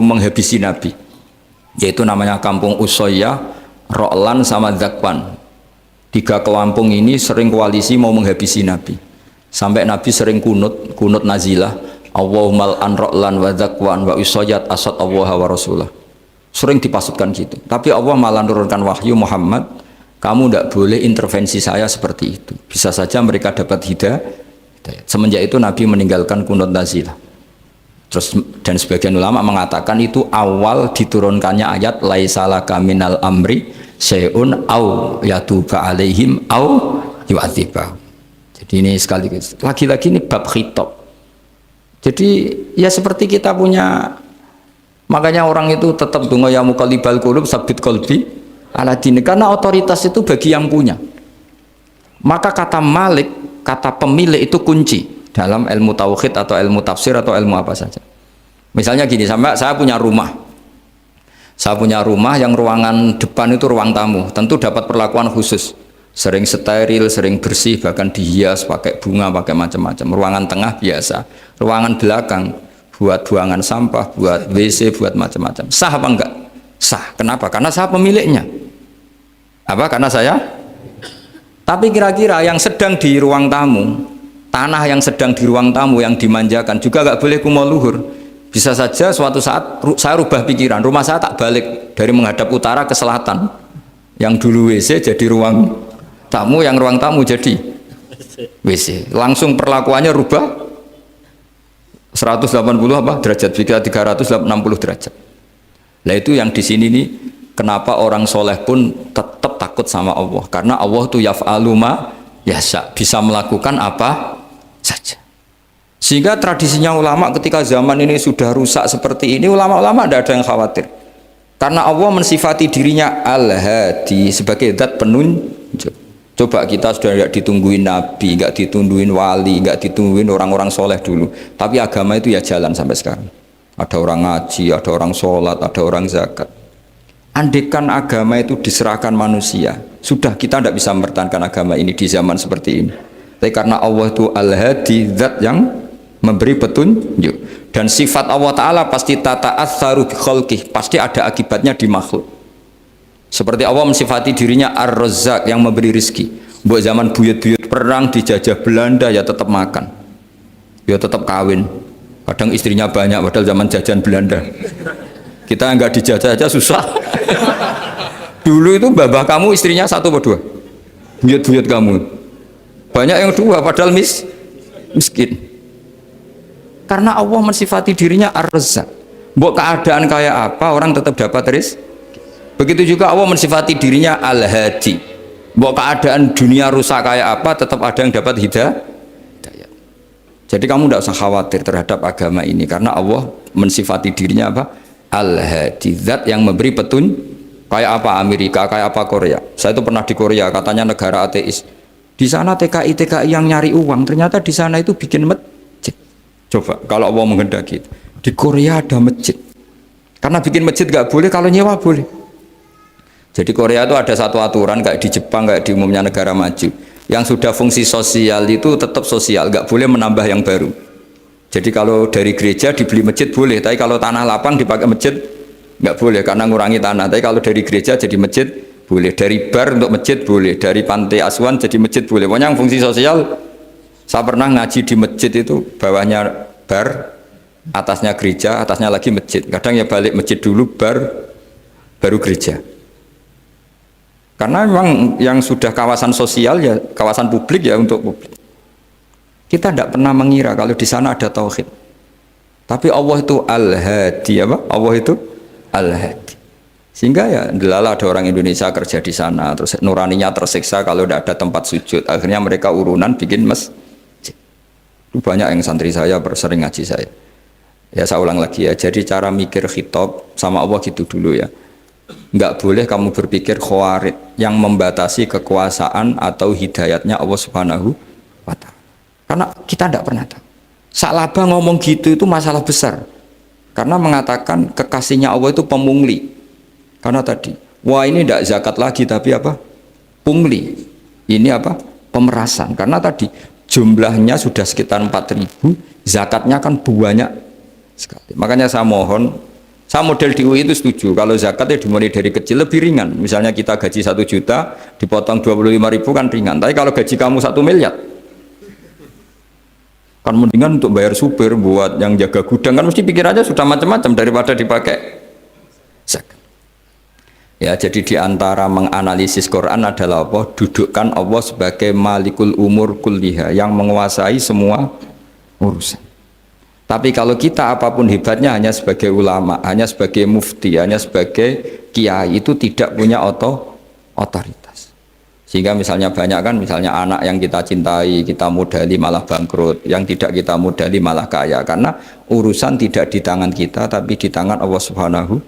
menghabisi Nabi, yaitu namanya kampung Usoyyah, Ro'lan sama Zakwan. 3 kampung ini sering koalisi mau menghabisi Nabi. Sampai Nabi sering kunut nazilah, Allahumma an Ro'lan wa Zakwan wa Usoyyat asad Allah wa Rasulah. Sering dipasutkan gitu. Tapi Allah malah menurunkan wahyu, Muhammad, kamu tidak boleh intervensi saya seperti itu. Bisa saja mereka dapat hidayah. Semenjak itu Nabi meninggalkan kunut nazilah. Terus dan sebagian ulama mengatakan itu awal diturunkannya ayat laisalaka minal amri syai'un au yatuba alaihim au yu'adzibah. Jadi ini sekaligus lagi-lagi ini bab khitab. Jadi ya seperti kita punya, makanya orang itu tetap donga ya muqallibal qulub sabit qalbi ala dini, karena otoritas itu bagi yang punya. Maka kata malik, kata pemilik itu kunci dalam ilmu tauhid atau ilmu tafsir atau ilmu apa saja. Misalnya gini, saya punya rumah. Saya punya rumah yang ruangan depan itu ruang tamu, tentu dapat perlakuan khusus. Sering steril, sering bersih, bahkan dihias pakai bunga, pakai macam-macam. Ruangan tengah biasa, ruangan belakang buat buangan sampah, buat WC, buat macam-macam. Sah apa enggak? Sah. Kenapa? Karena saya pemiliknya. Apa? Karena saya. Tapi kira-kira yang sedang di ruang tamu, tanah yang sedang di ruang tamu yang dimanjakan juga nggak boleh kumo luhur. Bisa saja suatu saat saya rubah pikiran, rumah saya tak balik dari menghadap utara ke selatan. Yang dulu WC jadi ruang tamu, yang ruang tamu jadi WC. Langsung perlakuannya rubah 180 apa derajat, jika 360 derajat. Nah itu yang di sini nih, kenapa orang soleh pun tetap takut sama Allah, karena Allah tuh yaf'alu ma yasha, bisa melakukan apa saja. Sehingga tradisinya ulama ketika zaman ini sudah rusak seperti ini, ulama-ulama tidak ada yang khawatir. Karena Allah mensifati dirinya Al-Hadi sebagai zat penunjuk. Coba kita sudah tidak ditungguin nabi, nggak ditungguin wali, nggak ditungguin orang-orang soleh dulu. Tapi agama itu ya jalan sampai sekarang. Ada orang ngaji, ada orang sholat, ada orang zakat. Andaikan agama itu diserahkan manusia, sudah kita tidak bisa mempertahankan agama ini di zaman seperti ini. Tapi karena Allah itu Al-Hadi, zat yang memberi petunjuk, dan sifat Allah Ta'ala pasti tata'atsaru bi khalqih, pasti ada akibatnya di makhluk. Seperti Allah mensifati dirinya Ar-Razzaq yang memberi rizki. Buat zaman buyut-buyut perang dijajah Belanda ya tetap makan, ya tetap kawin. Kadang istrinya banyak padahal zaman jajan Belanda. Kita nggak dijajah aja susah. Dulu itu babah kamu istrinya satu atau dua, buyut-buyut kamu banyak yang dua padahal miskin. Karena Allah mensifati dirinya Ar-Razzaq. Mbok keadaan kayak apa orang tetap dapat rizki. Begitu juga Allah mensifati dirinya Al-Hadi. Mbok keadaan dunia rusak kayak apa tetap ada yang dapat hidayah. Jadi kamu tidak usah khawatir terhadap agama ini karena Allah mensifati dirinya apa? Al-Hadi, zat yang memberi petunjuk. Kayak apa Amerika, kayak apa Korea. Saya itu pernah di Korea, katanya negara ateis. Di sana TKI yang nyari uang, ternyata di sana itu bikin masjid. Coba kalau Allah menghendaki, di Korea ada masjid. Karena bikin masjid nggak boleh, kalau nyewa boleh. Jadi Korea itu ada satu aturan kayak di Jepang, kayak di umumnya negara maju. Yang sudah fungsi sosial itu tetap sosial, nggak boleh menambah yang baru. Jadi kalau dari gereja dibeli masjid boleh, tapi kalau tanah lapang dipakai masjid nggak boleh karena ngurangi tanah. Tapi kalau dari gereja jadi masjid boleh, dari bar untuk masjid boleh, dari pantai asuhan jadi masjid boleh. Pokoknya yang fungsi sosial. Saya pernah ngaji di masjid itu bawahnya bar, atasnya gereja, atasnya lagi masjid. Kadang ya balik masjid dulu, bar, baru gereja. Karena memang yang sudah kawasan sosial ya kawasan publik ya untuk publik. Kita tidak pernah mengira kalau di sana ada tauhid. Tapi Allah itu Al-Hadi, apa? Allah itu Al-Hadi. Sehingga ya delala ada orang Indonesia kerja di sana, terus nuraninya tersiksa kalau tidak ada tempat sujud. Akhirnya mereka urunan bikin masjid. Itu banyak yang santri saya sering ngaji saya. Ya saya ulang lagi ya. Jadi cara mikir khitab sama Allah gitu dulu ya. Enggak boleh kamu berpikir khawarid yang membatasi kekuasaan atau hidayatnya Allah Subhanahu wa Ta'ala. Karena kita tidak pernah tahu. Salaba ngomong gitu itu masalah besar. Karena mengatakan kekasihnya Allah itu pemungli. Karena tadi, wah ini tidak zakat lagi tapi apa? Pungli. Ini apa? Pemerasan. Karena tadi jumlahnya sudah sekitar 4.000, zakatnya kan banyak sekali. Makanya saya mohon, saya model di UI itu setuju. Kalau zakatnya dimulai dari kecil lebih ringan. Misalnya kita gaji 1 juta, dipotong 25.000 kan ringan. Tapi kalau gaji kamu 1 miliar, kan mendingan untuk bayar supir buat yang jaga gudang kan mesti pikir aja sudah macam-macam daripada dipakai zakat. Ya jadi diantara menganalisis Quran adalah apa? Dudukkan Allah sebagai malikul umur kulliha yang menguasai semua urusan. Tapi kalau kita apapun hebatnya hanya sebagai ulama, hanya sebagai mufti, hanya sebagai kiai itu tidak punya otoritas. Sehingga misalnya banyak kan, misalnya anak yang kita cintai, kita modali malah bangkrut, yang tidak kita modali malah kaya, karena urusan tidak di tangan kita, tapi di tangan Allah Subhanahu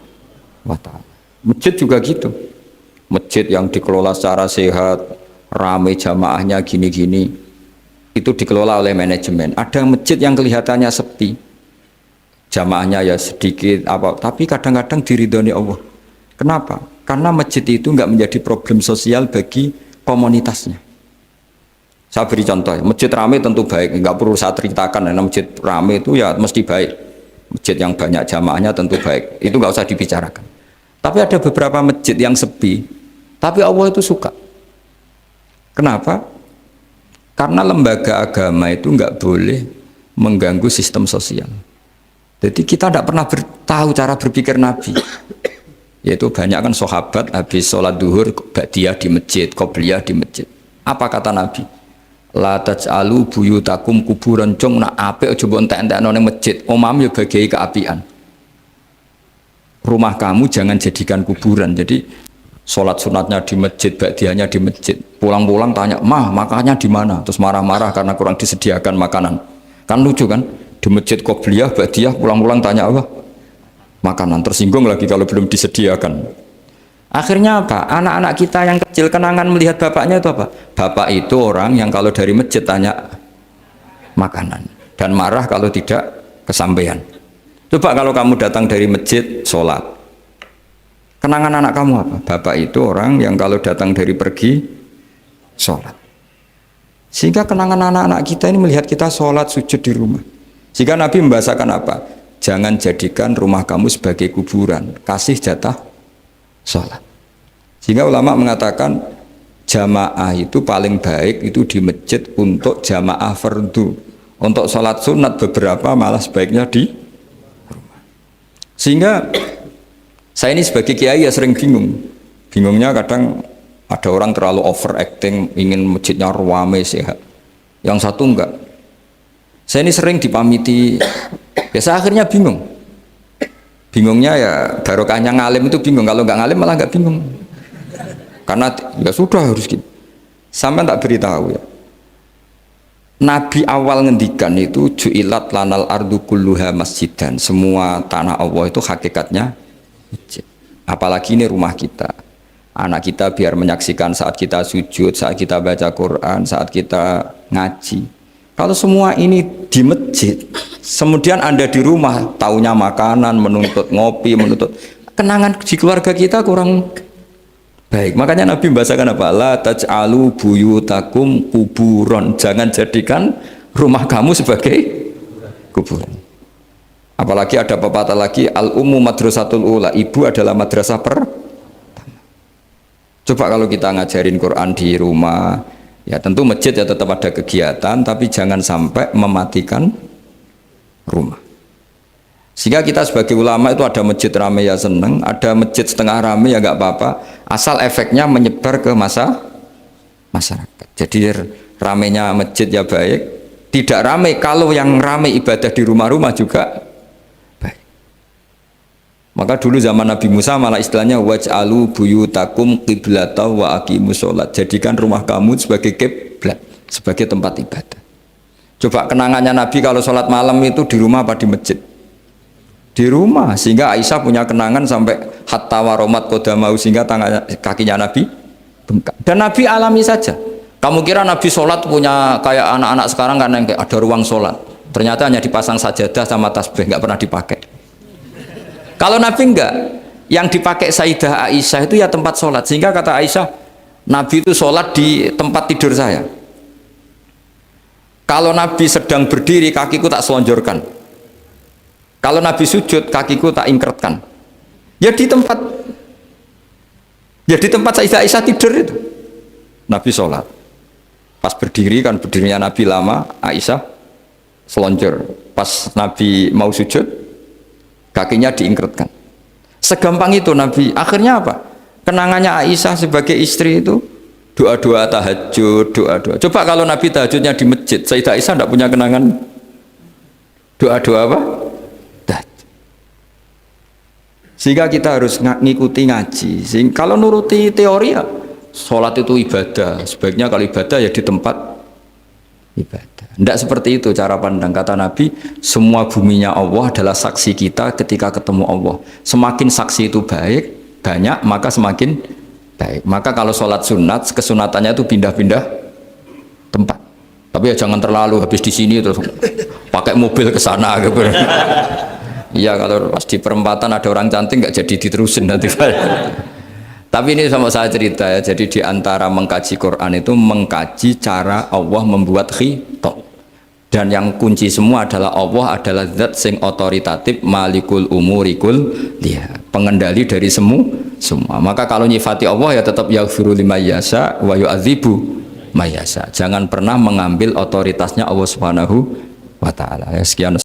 wa Ta'ala. Masjid juga gitu, masjid yang dikelola secara sehat, ramai jamaahnya gini-gini, itu dikelola oleh manajemen. Ada masjid yang kelihatannya sepi, jamaahnya ya sedikit, tapi kadang-kadang diridhoni Allah. Kenapa? Karena masjid itu nggak menjadi problem sosial bagi komunitasnya. Saya beri contoh, masjid ramai tentu baik, nggak perlu saya ceritakan, karena masjid ramai itu ya mesti baik. Masjid yang banyak jamaahnya tentu baik, itu nggak usah dibicarakan. Tapi ada beberapa masjid yang sepi, tapi Allah itu suka. Kenapa? Karena lembaga agama itu nggak boleh mengganggu sistem sosial. Jadi kita tidak pernah tahu cara berpikir Nabi. Yaitu banyak kan sahabat habis sholat duhur dia di masjid, qobliyah di masjid. Apa kata Nabi? La taj'alu buyutakum kuburan, cung nak apik aja mbok entek-entekno ning masjid. Omam ya bagai keapian. Rumah kamu jangan jadikan kuburan. Jadi sholat sunatnya di masjid, ba'diyahnya di masjid. Pulang-pulang tanya, mah makannya di mana? Terus marah-marah karena kurang disediakan makanan. Kan lucu kan? Di masjid Qobliyah, Ba'diyah pulang-pulang tanya apa? Makanan, tersinggung lagi kalau belum disediakan. Akhirnya apa? Anak-anak kita yang kecil kenangan melihat bapaknya itu apa? Bapak itu orang yang kalau dari masjid tanya makanan dan marah kalau tidak kesampaian. Coba kalau kamu datang dari masjid sholat, kenangan anak kamu apa? Bapak itu orang yang kalau datang dari pergi sholat. Sehingga kenangan anak-anak kita ini melihat kita sholat sujud di rumah. Sehingga Nabi membahasakan apa? Jangan jadikan rumah kamu sebagai kuburan, kasih jatah sholat. Sehingga ulama mengatakan jamaah itu paling baik itu di masjid untuk jamaah fardu. Untuk sholat sunat beberapa malah sebaiknya di rumah. Sehingga saya ini sebagai kiai ya sering bingung. Bingungnya kadang ada orang terlalu overacting, ingin masjidnya ruame sehat. Yang satu enggak. Saya ini sering dipamiti, ya saya akhirnya bingung. Bingungnya ya barokahnya ngalim itu bingung. Kalau enggak ngalim malah enggak bingung. Karena ya sudah harus gitu. Sampai tak beritahu ya. Nabi awal ngendikan itu ju'ilat lanal ardu kulluha masjidan. Semua tanah Allah itu hakikatnya masjid. Apalagi ini rumah kita. Anak kita biar menyaksikan saat kita sujud, saat kita baca Quran, saat kita ngaji. Kalau semua ini di masjid, kemudian Anda di rumah taunya makanan, menuntut ngopi, menuntut kenangan di keluarga kita kurang baik. Makanya Nabi membahasakan apa? La taj'alu buyutakum kuburon. Jangan jadikan rumah kamu sebagai kuburan. Apalagi ada pepatah lagi, al-ummu madrasatul ula. Ibu adalah madrasah pertama. Coba kalau kita ngajarin Quran di rumah, ya tentu masjid ya tetap ada kegiatan, tapi jangan sampai mematikan rumah. Sehingga kita sebagai ulama itu ada masjid rame ya seneng, ada masjid setengah rame ya nggak apa-apa, asal efeknya menyebar ke masyarakat. Jadi ramenya masjid ya baik, tidak rame kalau yang rame ibadah di rumah-rumah juga baik. Maka dulu zaman Nabi Musa malah istilahnya waj'alu buyutakum qiblata wa aqimus sholat. Jadikan rumah kamu sebagai kiblat, sebagai tempat ibadah. Coba kenangannya Nabi kalau sholat malam itu di rumah apa di masjid? Di rumah. Sehingga Aisyah punya kenangan sampai hatta waromat kodamau, sehingga kakinya Nabi bengkak. Dan Nabi alami saja. Kamu kira Nabi sholat punya kayak anak-anak sekarang kan yang ada ruang sholat? Ternyata hanya dipasang sajadah sama tasbih, nggak pernah dipakai. Kalau Nabi enggak, yang dipakai Sayyidah Aisyah itu ya tempat sholat. Sehingga kata Aisyah, Nabi itu sholat di tempat tidur saya. Kalau Nabi sedang berdiri, kakiku tak selonjorkan. Kalau Nabi sujud, kakiku tak ingkretkan. Ya di tempat Sayyidah Aisyah tidur itu. Nabi sholat. Pas berdiri kan berdirinya Nabi lama, Aisyah selonjor. Pas Nabi mau sujud, kakinya diingkretkan. Segampang itu Nabi. Akhirnya apa? Kenangannya Aisyah sebagai istri itu doa-doa tahajud, doa-doa. Coba kalau Nabi tahajudnya di masjid, Sayyidah Aisyah tidak punya kenangan doa-doa apa? Tahajud. Sehingga kita harus ngikuti ngaji. Sehingga kalau nuruti teori ya, sholat itu ibadah. Sebaiknya kalau ibadah ya di tempat ibadah. Tidak seperti itu cara pandang. Kata Nabi, semua buminya Allah adalah saksi kita ketika ketemu Allah. Semakin saksi itu banyak, maka semakin baik. Maka kalau sholat sunat, kesunatannya itu pindah-pindah tempat. Tapi ya jangan terlalu habis di sini terus pakai mobil ke sana gitu. Iya, kalau pas di perempatan ada orang cantik nggak jadi diterusin nanti. Tapi ini sama saya cerita ya, jadi di antara mengkaji Quran itu mengkaji cara Allah membuat khitab. Dan yang kunci semua adalah Allah adalah zat sing otoritatif, malikul umurikul liha, pengendali dari semua. Maka kalau nyifati Allah ya tetap yaghfiru liman yasha wa yu'adzibu may yasha. Jangan pernah mengambil otoritasnya Allah Subhanahu wa taala. Ya, sekian.